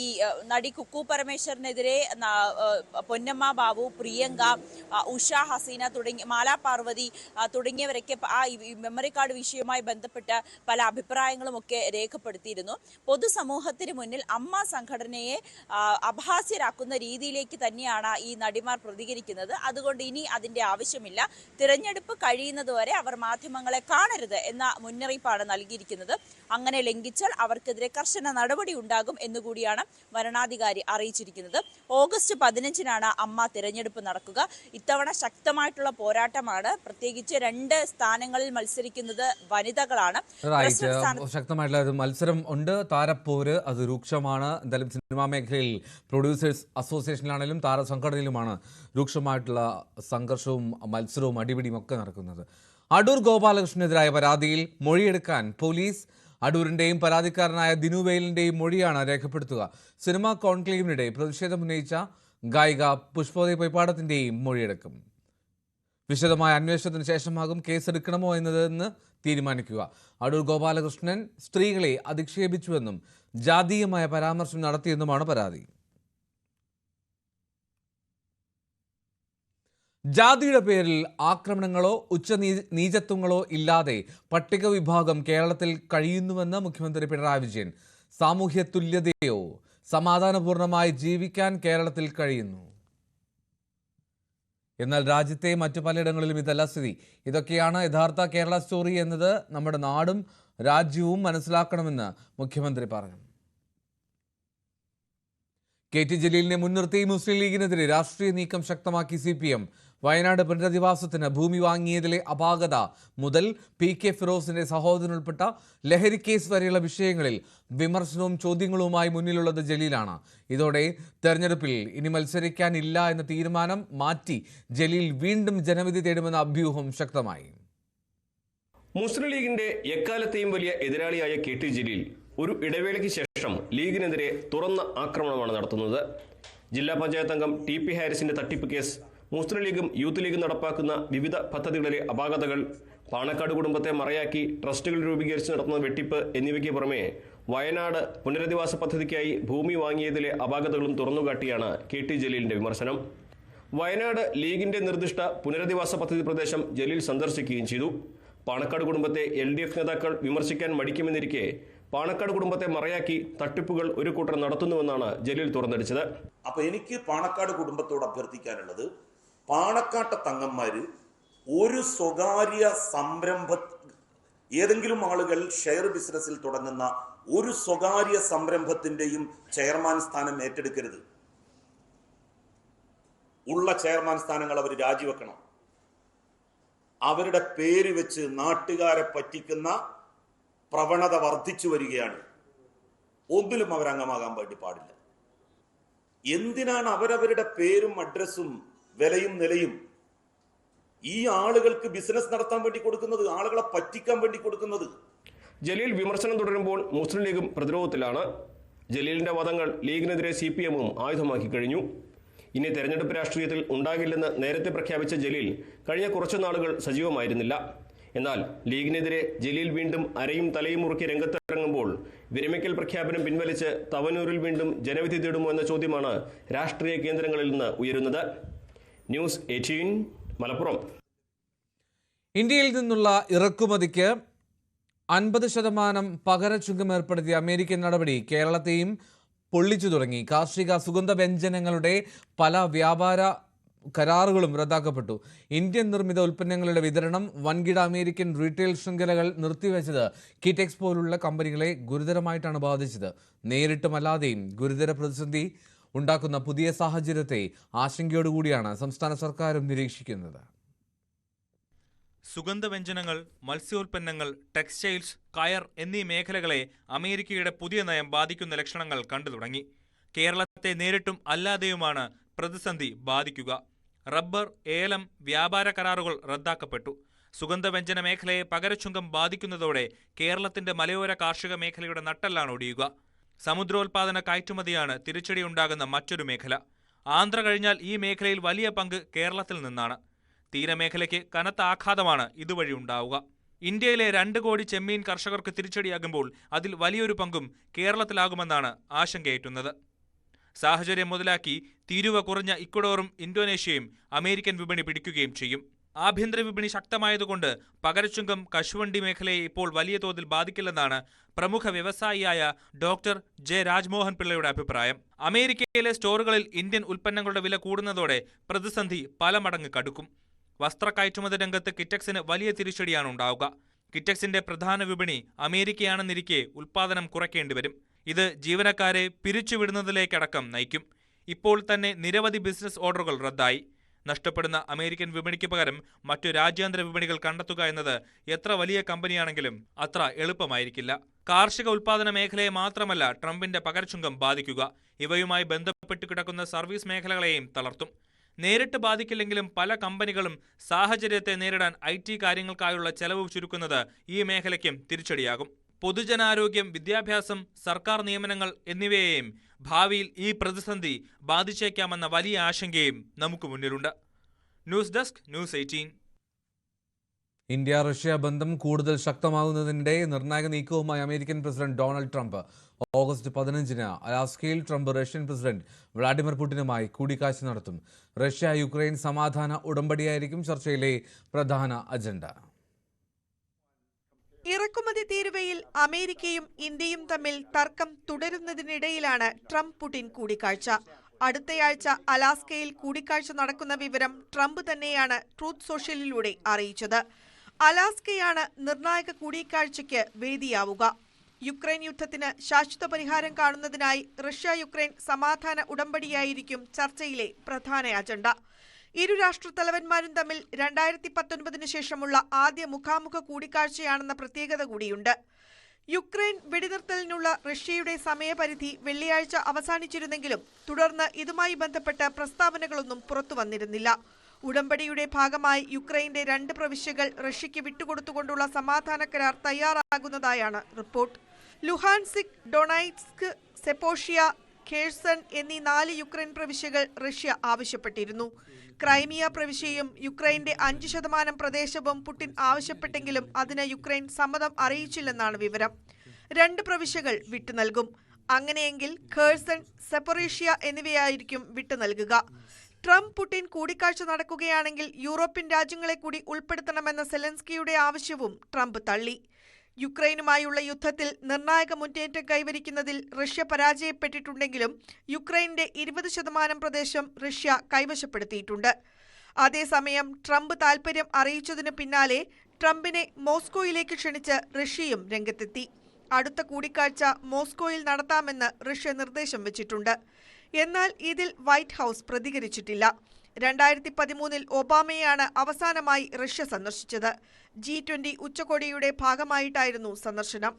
ഈ നടി കുക്കു പരമേശ്വരനെതിരെ പൊന്നമ്മ ബാബു, പ്രിയങ്ക, ഉഷ ഹസീന മാലാ പാർവതി തുടങ്ങിയവരൊക്കെ ആ മെമ്മറി കാർഡ് വിഷയവുമായി ബന്ധപ്പെട്ട് പല അഭിപ്രായങ്ങളും ഒക്കെ രേഖപ്പെടുത്തിയിരുന്നു. പൊതുസമൂഹത്തിന് മുന്നിൽ അമ്മ സംഘടനയെ അപഹാസ്യരാക്കുന്ന രീതിയിലേക്ക് തന്നെയാണ് ഈ നടിമാർ പ്രതികരിക്കുന്നത്. അതുകൊണ്ട് ഇനി അതിന്റെ ആവശ്യമില്ല. തിരഞ്ഞെടുപ്പ് കഴിയുന്നതുവരെ അവർ മാധ്യമങ്ങളെ കാണരുത് എന്ന മുന്നറിയിപ്പാണ് നൽകിയിരിക്കുന്നത്. അങ്ങനെ ലംഘിച്ചാൽ അവർക്കെതിരെ കർശന നടപടി ഉണ്ടാകും എന്നുകൂടിയാണ് വരണാധികാരി അറിയിച്ചിരിക്കുന്നത്. ഓഗസ്റ്റ് 15-നാണ് അമ്മ തിരഞ്ഞെടുപ്പ് നടക്കുക. ഇത്തവണ ശക്തമായിട്ടുള്ള പോരാട്ടമാണ്. പ്രത്യേകിച്ച് 2 സ്ഥാനങ്ങളിൽ മത്സരിക്കുന്നത് വനിതകളാണ്. ശക്തമായിട്ടുള്ള ഒരു മത്സരം ഉണ്ട്. താരപ്പോര് അത് രൂക്ഷമാണ്. എന്തായാലും സിനിമാ മേഖലയിൽ പ്രൊഡ്യൂസേഴ്സ് അസോസിയേഷനിലാണെങ്കിലും താരസംഘടനയിലുമാണ് രൂക്ഷമായിട്ടുള്ള സംഘർഷവും മത്സരവും അടിപിടിയും ഒക്കെ നടക്കുന്നത്. അടൂർ ഗോപാലകൃഷ്ണനെതിരായ പരാതിയിൽ മൊഴിയെടുക്കാൻ പോലീസ് അടൂരിൻ്റെയും പരാതിക്കാരനായ ദിനു വെയിലിൻ്റെയും മൊഴിയാണ് രേഖപ്പെടുത്തുക. സിനിമാ കോൺക്ലേവിനിടെ പ്രതിഷേധം ഉന്നയിച്ച ഗായിക പുഷ്പോദയ പൊയ്പാടത്തിൻ്റെയും മൊഴിയെടുക്കും. വിശദമായ അന്വേഷണത്തിന് ശേഷമാകും കേസെടുക്കണമോ എന്നതെന്ന് തീരുമാനിക്കുക. അടൂർ ഗോപാലകൃഷ്ണൻ സ്ത്രീകളെ അധിക്ഷേപിച്ചുവെന്നും ജാതീയമായ പരാമർശം നടത്തിയെന്നുമാണ് പരാതി. ജാതിയുടെ പേരിൽ ആക്രമണങ്ങളോ നീചത്വങ്ങളോ ഇല്ലാതെ പട്ടിക വിഭാഗം കേരളത്തിൽ കഴിയുന്നുവെന്ന് മുഖ്യമന്ത്രി പിണറായി വിജയൻ. സാമൂഹ്യ തുല്യതയോ സമാധാനപൂർണമായി ജീവിക്കാൻ കേരളത്തിൽ കഴിയുന്നു. എന്നാൽ രാജ്യത്തെ മറ്റു പലയിടങ്ങളിലും ഇതല്ല സ്ഥിതി. ഇതൊക്കെയാണ് യഥാർത്ഥ കേരള സ്റ്റോറി എന്നത് നമ്മുടെ നാടും രാജ്യവും മനസ്സിലാക്കണമെന്ന് മുഖ്യമന്ത്രി പറഞ്ഞു. KT ജലീലിനെ മുൻനിർത്തി മുസ്ലിം ലീഗിനെതിരെ രാഷ്ട്രീയ നീക്കം ശക്തമാക്കി CPM. വയനാട് പുനരധിവാസത്തിന് ഭൂമി വാങ്ങിയതിലെ അപാകത മുതൽ PK ഫിറോസിന്റെ സഹോദരനുൾപ്പെട്ട ലഹരി കേസ് വരെയുള്ള വിഷയങ്ങളിൽ വിമർശനവും ചോദ്യങ്ങളുമായി മുന്നിലുള്ളത് ജലീലാണ്. ഇതോടെ തെരഞ്ഞെടുപ്പിൽ ഇനി മത്സരിക്കാനില്ല എന്ന തീരുമാനം മാറ്റി ജലീൽ വീണ്ടും ജനവിധി തേടുമെന്ന അഭ്യൂഹം ശക്തമായി. മുസ്ലിം ലീഗിന്റെ എക്കാലത്തെയും വലിയ എതിരാളിയായ KT ജലീൽ ഒരു ഇടവേളയ്ക്ക് ശേഷം ലീഗിനെതിരെ തുറന്ന ആക്രമണമാണ് നടത്തുന്നത്. ജില്ലാ പഞ്ചായത്ത് അംഗം TP ഹാരിസിന്റെ തട്ടിപ്പ് കേസ്, മുസ്ലിം ലീഗും യൂത്ത് ലീഗും നടപ്പാക്കുന്ന വിവിധ പദ്ധതികളിലെ അപാകതകൾ, പാണക്കാട് കുടുംബത്തെ മറയാക്കി ട്രസ്റ്റുകൾ രൂപീകരിച്ച് നടത്തുന്ന വെട്ടിപ്പ് എന്നിവയ്ക്ക് പുറമെ വയനാട് പുനരധിവാസ പദ്ധതിക്കായി ഭൂമി വാങ്ങിയതിലെ അപാകതകളും തുറന്നുകാട്ടിയാണ് KT ജലീലിന്റെ വിമർശനം. വയനാട് ലീഗിന്റെ നിർദ്ദിഷ്ട പുനരധിവാസ പദ്ധതി പ്രദേശം ജലീൽ സന്ദർശിക്കുകയും ചെയ്തു. പാണക്കാട് കുടുംബത്തെ LDF നേതാക്കൾ വിമർശിക്കാൻ മടിക്കുമെന്നിരിക്കെ പാണക്കാട് കുടുംബത്തെ മറയാക്കി തട്ടിപ്പുകൾ ഒരു കൂട്ടർ നടത്തുന്നുവെന്നാണ് ജലീൽ തുറന്നടിച്ചത്. അപ്പൊ എനിക്ക് പാണക്കാട് കുടുംബത്തോട് അഭ്യർത്ഥിക്കാനുള്ളത്, പാണക്കാട്ടെ തങ്ങന്മാര് ഒരു സ്വകാര്യ ഏതെങ്കിലും ആളുകൾ ഷെയർ ബിസിനസ്സിൽ തുടങ്ങുന്ന ഒരു സ്വകാര്യ സംരംഭത്തിന്റെയും ചെയർമാൻ സ്ഥാനം ഏറ്റെടുക്കരുത്. ഉള്ള ചെയർമാൻ സ്ഥാനങ്ങൾ അവർ രാജിവെക്കണം. അവരുടെ പേര് വെച്ച് നാട്ടുകാരെ പറ്റിക്കുന്ന പ്രവണത വർദ്ധിച്ചു വരികയാണ്. ഒന്നിലും അവരംഗമാകാൻ വേണ്ടി പാടില്ല. എന്തിനാണ് അവരവരുടെ പേരും അഡ്രസ്സും വിലയും നിലയും ഈ ആളുകൾക്ക് ബിസിനസ് നടത്താൻ വേണ്ടി കൊടുക്കുന്നത്, ആളുകളെ പറ്റിക്കാൻ വേണ്ടി കൊടുക്കുന്നത്? ജലീൽ വിമർശനം തുടരുമ്പോൾ മുസ്ലിം ലീഗും പ്രതിരോധത്തിലാണ്. ജലീലിന്റെ വാദങ്ങൾ ലീഗിനെതിരെ CPMഉം ആയുധമാക്കി കഴിഞ്ഞു. ഇനി തെരഞ്ഞെടുപ്പ് രാഷ്ട്രീയത്തിൽ ഉണ്ടാകില്ലെന്ന് നേരത്തെ പ്രഖ്യാപിച്ച ജലീൽ കഴിഞ്ഞ കുറച്ചു നാളുകൾ സജീവമായിരുന്നില്ല. എന്നാൽ ലീഗിനെതിരെ ജലീൽ വീണ്ടും അരയും തലയും മുറുക്കി രംഗത്തിറങ്ങുമ്പോൾ വിരമിക്കൽ പ്രഖ്യാപനം പിൻവലിച്ച് തവനൂരിൽ വീണ്ടും ജനവിധി തേടുമോ എന്ന ചോദ്യമാണ് രാഷ്ട്രീയ കേന്ദ്രങ്ങളിൽ നിന്ന് ഉയരുന്നത്. ന്യൂസ് 18 മലപ്പുറം. ഇന്ത്യയിൽ നിന്നുള്ള ഇറക്കുമതിക്ക് 50% പകരച്ചുങ്കം ഏർപ്പെടുത്തിയ അമേരിക്കൻ നടപടി കേരളത്തെയും പൊള്ളിച്ചു തുടങ്ങി. കാർഷിക സുഗന്ധ വ്യഞ്ജനങ്ങളുടെ പല വ്യാപാര കരാറുകളും റദ്ദാക്കപ്പെട്ടു. ഇന്ത്യൻ നിർമ്മിത ഉൽപ്പന്നങ്ങളുടെ വിതരണം വൻകിട അമേരിക്കൻ റീറ്റെയിൽ ശൃംഖലകൾ നിർത്തിവെച്ചത് കിറ്റെക്സ് പോലുള്ള കമ്പനികളെ ഗുരുതരമായിട്ടാണ് ബാധിച്ചത്. നേരിട്ടുമല്ലാതെയും ഗുരുതര പ്രതിസന്ധി ഉണ്ടാക്കുന്ന പുതിയ സാഹചര്യത്തെ ആശങ്കയോടുകൂടിയാണ് സംസ്ഥാന സർക്കാരും നിരീക്ഷിക്കുന്നത്. സുഗന്ധവ്യഞ്ജനങ്ങൾ, മത്സ്യോൽപ്പന്നങ്ങൾ, ടെക്സ്റ്റൈൽസ്, കയർ എന്നീ മേഖലകളെ അമേരിക്കയുടെ പുതിയ നയം ബാധിക്കുന്ന ലക്ഷണങ്ങൾ കണ്ടു തുടങ്ങി. കേരളത്തെ നേരിട്ടും അല്ലാതെയുമാണ് പ്രതിസന്ധി ബാധിക്കുക. റബ്ബർ, ഏലം വ്യാപാര കരാറുകൾ റദ്ദാക്കപ്പെട്ടു. സുഗന്ധവ്യഞ്ജന മേഖലയെ പകരച്ചുങ്കം ബാധിക്കുന്നതോടെ കേരളത്തിന്റെ മലയോര കാർഷിക മേഖലയുടെ നട്ടെല്ലാണ് ഒടിയുക. സമുദ്രോൽപാദന കയറ്റുമതിയാണ് തിരിച്ചടിയുണ്ടാകുന്ന മറ്റൊരു മേഖല. ആന്ധ്ര കഴിഞ്ഞാൽ ഈ മേഖലയിൽ വലിയ പങ്ക് കേരളത്തിൽ നിന്നാണ്. തീരമേഖലയ്ക്ക് കനത്ത ആഘാതമാണ് ഇതുവഴി ഉണ്ടാവുക. ഇന്ത്യയിലെ 2 കോടി ചെമ്മീൻ കർഷകർക്ക് തിരിച്ചടിയാകുമ്പോൾ അതിൽ വലിയൊരു പങ്കും കേരളത്തിലാകുമെന്നാണ് ആശങ്കയേറ്റുന്നത്. സാഹചര്യം മുതലാക്കി തീരുവ കുറഞ്ഞ ഇക്വഡോറും ഇന്തോനേഷ്യയും അമേരിക്കൻ വിപണി പിടിക്കുകയും ചെയ്യും. ആഭ്യന്തര വിപണി ശക്തമായതുകൊണ്ട് പകരച്ചുങ്കം കശുവണ്ടി മേഖലയെ ഇപ്പോൾ വലിയ തോതിൽ ബാധിക്കില്ലെന്നാണ് പ്രമുഖ വ്യവസായിയായ ഡോക്ടർ ജെ രാജ്മോഹൻ പിള്ളയുടെ അഭിപ്രായം. അമേരിക്കയിലെ സ്റ്റോറുകളിൽ ഇന്ത്യൻ ഉൽപ്പന്നങ്ങളുടെ വില കൂടുന്നതോടെ പ്രതിസന്ധി പല മടങ്ങ് കടുക്കും. വസ്ത്ര കയറ്റുമതി രംഗത്ത് കിറ്റെക്സിന് വലിയ തിരിച്ചടിയാണ് ഉണ്ടാവുക. കിറ്റെക്സിന്റെ പ്രധാന വിപണി അമേരിക്കയാണെന്നിരിക്കെ ഉൽപ്പാദനം കുറയ്ക്കേണ്ടിവരും. ഇത് ജീവനക്കാരെ പിരിച്ചുവിടുന്നതിലേക്കടക്കം നയിക്കും. ഇപ്പോൾ തന്നെ നിരവധി ബിസിനസ് ഓർഡറുകൾ റദ്ദായി. നഷ്ടപ്പെടുന്ന അമേരിക്കൻ വിപണിക്ക് പകരം മറ്റു രാജ്യാന്തര വിപണികൾ കണ്ടെത്തുക എന്നത് എത്ര വലിയ കമ്പനിയാണെങ്കിലും അത്ര എളുപ്പമായിരിക്കില്ല. കാർഷിക ഉൽപ്പാദന മേഖലയെ മാത്രമല്ല ട്രംപിന്റെ പകരച്ചുങ്കം ബാധിക്കുക, ഇവയുമായി ബന്ധപ്പെട്ട് കിടക്കുന്ന സർവീസ് മേഖലകളെയും തളർത്തും. നേരിട്ട് ബാധിക്കില്ലെങ്കിലും പല കമ്പനികളും സാഹചര്യത്തെ നേരിടാൻ IT കാര്യങ്ങൾക്കായുള്ള ചെലവ് ചുരുക്കുന്നത് ഈ മേഖലയ്ക്കും തിരിച്ചടിയാകും. പൊതുജനാരോഗ്യം, വിദ്യാഭ്യാസം, സർക്കാർ നിയമനങ്ങൾ എന്നിവയെയും ഭാവിയിൽ ഈ പ്രതിസന്ധി ബാധിച്ചേക്കാമെന്ന വലിയ ആശങ്കയും നമുക്ക് മുന്നിലുണ്ട്. News desk, news 18. India Russia ബന്ധം കൂടുതൽ ശക്തമാകുന്നതിനിടെ നിർണായക നീക്കവുമായി American president Donald Trump. August 15-ന് അലാസ്കയിൽ ട്രംപ് റഷ്യൻ പ്രസിഡന്റ് വ്ളാഡിമിർ പുടിനുമായി കൂടിക്കാഴ്ച നടത്തും. റഷ്യ യുക്രൈൻ സമാധാന ഉടമ്പടിയായിരിക്കും ചർച്ചയിലെ പ്രധാന അജണ്ട. ഇറക്കുമതി തീരുവയിൽ അമേരിക്കയും ഇന്ത്യയും തമ്മിൽ തർക്കം തുടരുന്നതിനിടയിലാണ് ട്രംപ് പുടിൻ കൂടിക്കാഴ്ച. അടുത്തയാഴ്ച അലാസ്കയിൽ കൂടിക്കാഴ്ച നടക്കുന്ന വിവരം ട്രംപ് തന്നെയാണ് ട്രൂത്ത് സോഷ്യലിലൂടെ അറിയിച്ചത്. അലാസ്കയാണ് നിർണായക കൂടിക്കാഴ്ചയ്ക്ക് വേദിയാവുക. യുക്രൈൻ യുദ്ധത്തിന് ശാശ്വത പരിഹാരം കാണുന്നതിനായി റഷ്യ യുക്രൈൻ സമാധാന ഉടമ്പടിയായിരിക്കും ചർച്ചയിലെ പ്രധാന അജണ്ട. ഇരു രാഷ്ട്രത്തലവന്മാരും തമ്മിൽ 2019 ശേഷമുള്ള ആദ്യ മുഖാമുഖ കൂടിക്കാഴ്ചയാണെന്ന പ്രത്യേകത കൂടിയുണ്ട്. യുക്രൈൻ വെടിനിർത്തലിനുള്ള റഷ്യയുടെ സമയപരിധി വെള്ളിയാഴ്ച അവസാനിച്ചിരുന്നെങ്കിലും തുടർന്ന് ഇതുമായി ബന്ധപ്പെട്ട പ്രസ്താവനകളൊന്നും പുറത്തുവന്നിരുന്നില്ല. ഉടമ്പടിയുടെ ഭാഗമായി യുക്രൈന്റെ 2 പ്രവിശ്യകൾ റഷ്യയ്ക്ക് വിട്ടുകൊടുത്തുകൊണ്ടുള്ള സമാധാന കരാർ തയ്യാറാകുന്നതായാണ് റിപ്പോർട്ട്. ലുഹാൻസിക്, ഡൊണൈറ്റ്സ്ക്, സെപ്പോഷ്യ, ഖേഴ്സൺ എന്നീ 4 യുക്രൈൻ പ്രവിശ്യകൾ റഷ്യ ആവശ്യപ്പെട്ടിരുന്നു. ക്രൈമിയ പ്രവിശ്യയും യുക്രൈന്റെ 5% പ്രദേശവും പുടിൻ ആവശ്യപ്പെട്ടെങ്കിലും അതിന് യുക്രൈൻ സമ്മതം അറിയിച്ചില്ലെന്നാണ് വിവരം. 2 പ്രവിശ്യകൾ വിട്ടുനൽകും. അങ്ങനെയെങ്കിൽ ഖേഴ്സൺ, സെപ്പറേഷ്യ എന്നിവയായിരിക്കും വിട്ടുനൽകുക. ട്രംപ് പുടിൻ കൂടിക്കാഴ്ച നടക്കുകയാണെങ്കിൽ യൂറോപ്യൻ രാജ്യങ്ങളെ കൂടി ഉൾപ്പെടുത്തണമെന്ന സെലൻസ്കിയുടെ ആവശ്യവും ട്രംപ് തള്ളി. യുക്രൈനുമായുള്ള യുദ്ധത്തിൽ നിർണായക മുന്നേറ്റം കൈവരിക്കുന്നതിൽ റഷ്യ പരാജയപ്പെട്ടിട്ടുണ്ടെങ്കിലും യുക്രൈന്റെ 20% പ്രദേശം റഷ്യ കൈവശപ്പെടുത്തിയിട്ടുണ്ട്. അതേസമയം ട്രംപ് താൽപര്യം അറിയിച്ചതിനു പിന്നാലെ ട്രംപിനെ മോസ്കോയിലേക്ക് ക്ഷണിച്ച് റഷ്യയും രംഗത്തെത്തി. അടുത്ത കൂടിക്കാഴ്ച മോസ്കോയിൽ നടത്താമെന്ന് റഷ്യ നിർദ്ദേശം വെച്ചിട്ടുണ്ട്. എന്നാൽ ഇതിൽ വൈറ്റ് ഹൌസ് പ്രതികരിച്ചിട്ടില്ല. 2013 ഒബാമയാണ് അവസാനമായി റഷ്യ സന്ദർശിച്ചത്. G20 ഉച്ചകോടിയുടെ ഭാഗമായിട്ടായിരുന്നു സന്ദർശനം.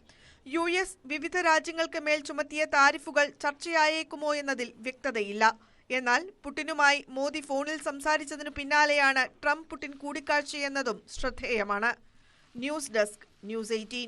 US വിവിധ രാജ്യങ്ങൾക്ക് മേൽ ചുമത്തിയ താരിഫുകൾ ചർച്ചയായേക്കുമോ എന്നതിൽ വ്യക്തതയില്ല. എന്നാൽ പുടിനുമായി മോദി ഫോണിൽ സംസാരിച്ചതിനു പിന്നാലെയാണ് ട്രംപ് പുടിൻ കൂടിക്കാഴ്ചയെന്നതും ശ്രദ്ധേയമാണ്. News desk, news 18.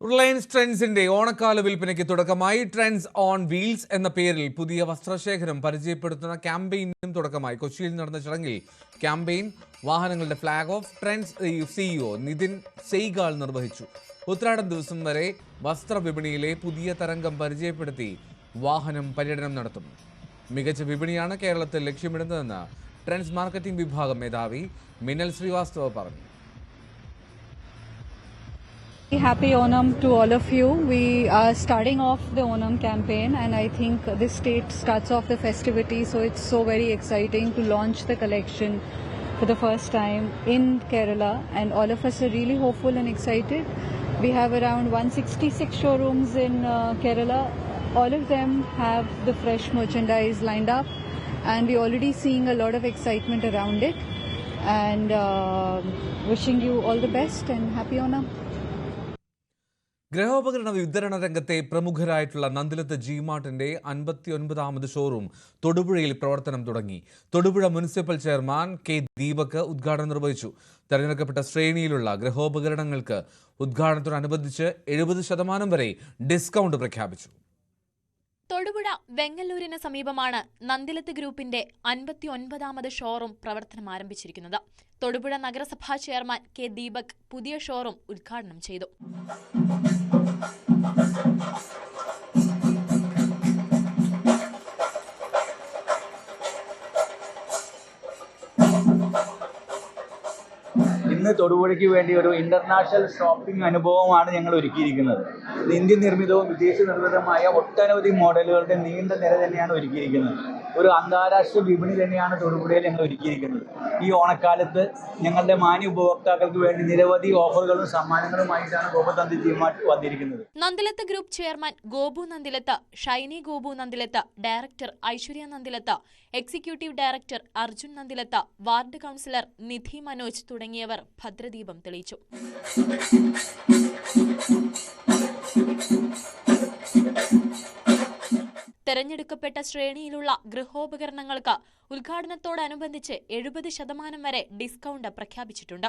റിലയൻസ് ട്രെൻഡ്സിന്റെ ഓണക്കാല വിൽപ്പനയ്ക്ക് തുടക്കമായി. ട്രെൻഡ്സ് ഓൺ വീൽസ് എന്ന പേരിൽ പുതിയ വസ്ത്രശേഖരം പരിചയപ്പെടുത്തുന്ന ക്യാമ്പയിനും തുടക്കമായി. കൊച്ചിയിൽ നടന്ന ചടങ്ങിൽ ക്യാമ്പയിൻ വാഹനങ്ങളുടെ flag off Trends CEO Nitin Saigal നിർവഹിച്ചു. ഉത്രാടം ദിവസം വരെ വസ്ത്രവിപണിയിലെ പുതിയ തരംഗം പരിചയപ്പെടുത്തി വാഹനം പര്യടനം നടത്തും. മികച്ച വിപണിയാണ് കേരളത്തിൽ ലക്ഷ്യമിടുന്നതെന്ന് ട്രെൻഡ്സ് മാർക്കറ്റിംഗ് വിഭാഗം മേധാവി മിനൽ ശ്രീവാസ്തവ പറഞ്ഞു. Happy Onam to all of you. We are starting off the Onam campaign and I think this state starts off the festivity, so it's so very exciting to launch the collection for the first time in Kerala and all of us are really hopeful and excited. We have around 166 showrooms in Kerala. All of them have the fresh merchandise lined up and we're already seeing a lot of excitement around it and wishing you all the best and happy Onam. ഗൃഹോപകരണ വിതരണ രംഗത്തെ പ്രമുഖരായിട്ടുള്ള Nandilath G-Martന്റെ 59ാമത് showroom തൊടുപുഴയിൽ പ്രവർത്തനം തുടങ്ങി. Thodupuzha municipal chairman K. Deepak ഉദ്ഘാടനം നിർവഹിച്ചു. തെരഞ്ഞെടുക്കപ്പെട്ട ശ്രേണിയിലുള്ള ഗൃഹോപകരണങ്ങൾക്ക് ഉദ്ഘാടനത്തോടനുബന്ധിച്ച് 70% വരെ ഡിസ്കൗണ്ട് പ്രഖ്യാപിച്ചു. തൊടുപുഴ വെങ്ങല്ലൂരിന് സമീപമാണ് നന്ദിലത്ത് ഗ്രൂപ്പിന്റെ 59ാമത് ഷോറൂം പ്രവർത്തനം ആരംഭിച്ചിരിക്കുന്നത്. തൊടുപുഴ നഗരസഭാ ചെയർമാൻ K. ദീപക് പുതിയ ഷോറൂം ഉദ്ഘാടനം ചെയ്തു. ഇന്ന് തൊടുപുഴയ്ക്ക് വേണ്ടി ഒരു ഇന്റർനാഷണൽ ഷോപ്പിംഗ് അനുഭവമാണ് ഞങ്ങൾ ഒരുക്കിയിരിക്കുന്നത്. ഇത് ഇന്ത്യൻ നിർമ്മിതവും വിദേശ നിർമ്മിതവുമായ ഒട്ടനവധി മോഡലുകളുടെ നീണ്ട നിര തന്നെയാണ് ഒരുക്കിയിരിക്കുന്നത്. ഒരു അന്താരാഷ്ട്ര വിപണി തന്നെയാണ് തൊടുപുഴയിൽ ഞങ്ങൾ ഒരുക്കിയിരിക്കുന്നത്. ഈ ഓണക്കാലത്ത് ഞങ്ങളുടെ മാന്യ ഉപഭോക്താക്കൾക്ക് വേണ്ടി നിരവധി ഓഫറുകളും സമ്മാനങ്ങളുമായിട്ടാണ് ഗോപുനന്ദി G-Mart വന്നിരിക്കുന്നത്. Nandilath group chairman Gopu Nandilath, Shiny Gopu Nandilath, director Aishwarya Nandilath, executive director Arjun Nandilath, ward councillor Nidhi Manoj തുടങ്ങിയവർ ഭദ്രദീപം തെളിയിച്ചു. തെരഞ്ഞെടുക്കപ്പെട്ട ശ്രേണിയിലുള്ള ഗൃഹോപകരണങ്ങൾക്ക് ഉദ്ഘാടനത്തോടനുബന്ധിച്ച് 70% വരെ ഡിസ്കൗണ്ട് പ്രഖ്യാപിച്ചിട്ടുണ്ട്.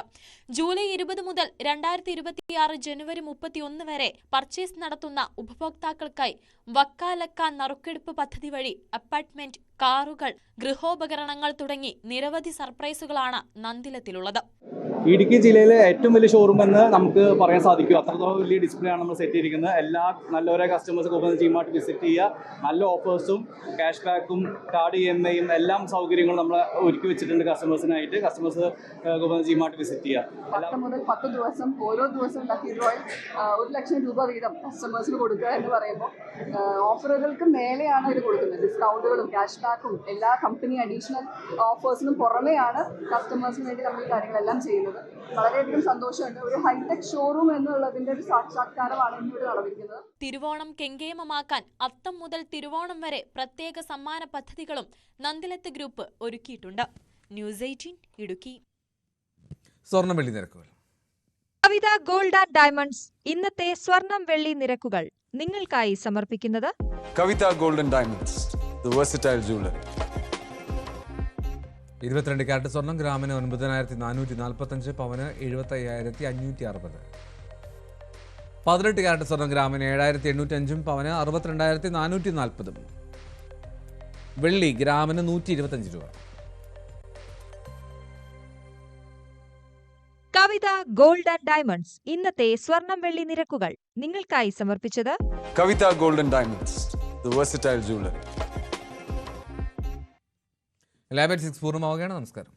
ജൂലൈ 20 മുതൽ 2026 ജനുവരി 31 വരെ പർച്ചേസ് നടത്തുന്ന ഉപഭോക്താക്കൾക്കായി വക്കാലക്ക നറുക്കെടുപ്പ് പദ്ധതി വഴി അപ്പാർട്ട്മെന്റ്, കാറുകൾ, ഗൃഹോപകരണങ്ങൾ തുടങ്ങി നിരവധി സർപ്രൈസുകളാണ് നന്ദിലത്തിലുള്ളത്. ഇടുക്കി ജില്ലയിലെ ഏറ്റവും വലിയ ഷോറൂം എന്ന് നമുക്ക് പറയാൻ സാധിക്കും. അത്രത്തോളം വലിയ ഡിസ്പ്ലേ ആണ് നമ്മൾ സെറ്റ് ചെയ്തിരിക്കുന്നത്. എല്ലാ നല്ലവരെ കസ്റ്റമേഴ്സ് ഗോപുനന്ദി ജിമാർട്ട് വിസിറ്റ് ചെയ്യുക. നല്ല ഓഫേഴ്സും ക്യാഷ് ബാക്കും കാർഡ് EMI എല്ലാം സൗകര്യങ്ങളും നമ്മൾ ഒരുക്കി വെച്ചിട്ടുണ്ട് കസ്റ്റമേഴ്സിനായിട്ട്. കസ്റ്റമേഴ്സ് ഗോപുനന്ദി ജിമാർട്ട് വിസിറ്റ് ചെയ്യുക. 10 മുതൽ 10 ദിവസം ഓരോ ദിവസവും ലക്കി ഡ്രോയിൽ 1 ലക്ഷം രൂപ വീതം കസ്റ്റമേഴ്സിന് കൊടുക്കുക എന്ന് പറയുമ്പോൾ ഓഫറുകൾക്ക് മേലെയാണ് ഇത് കൊടുക്കുന്നത്. ഡിസ്കൗണ്ടുകളും ക്യാഷ് ബാക്കും എല്ലാ കമ്പനി അഡീഷണൽ ഓഫേഴ്സിനും പുറമെയാണ് കസ്റ്റമേഴ്സിന് വേണ്ടി നമ്മൾ ഈ കാര്യങ്ങളെല്ലാം ചെയ്യുന്നത്. വളരെയധികം സന്തോഷമുണ്ട്. ഒരു ഹൈടെക് ഷോറൂം എന്നുള്ളതിന്റെ ഒരു സാക്ഷാത്കാരമാണ് ഇന്നിവിടെ നടന്നിരിക്കുന്നത്. തിരുവോണം കെങ്കേമമാക്കാൻ അത്തം മുതൽ തിരുവോണം വരെ പ്രത്യേക സമ്മാന പദ്ധതികളും നന്ദിലത്ത് ഗ്രൂപ്പ് ഒരുക്കിയിട്ടുണ്ട്. ന്യൂസ് 18 ഇടുക്കി. സ്വർണ്ണം വെള്ളി നിരക്കുകൾ. കവിത ഗോൾഡ് ആൻഡ് ഡയമണ്ട്സ് ഇന്നത്തെ സ്വർണം വെള്ളി നിരക്കുകൾ നിങ്ങൾക്കായി സമർപ്പിക്കുന്നത് Kavitha gold and diamonds, the versatile jewellery. 22 carat സ്വർണം ഗ്രാമിന് 9445, പവന് 75,560. 18 കാരറ്റ് സ്വർണം ഗ്രാമിന് 7,805, പവന് 62,440. വെള്ളി ഗ്രാമിന് 125 രൂപ. കവിത ഗോൾഡ് ആൻഡ് ഡയമണ്ട്സ് ഇന്നത്തെ സ്വർണം വെള്ളി നിരക്കുകൾ നിങ്ങൾക്കായി സമർപ്പിച്ചത് Kavitha gold and diamonds, the versatile jewellery. Lab 6 പൂർണ്ണമാവുകയാണ്. നമസ്കാരം.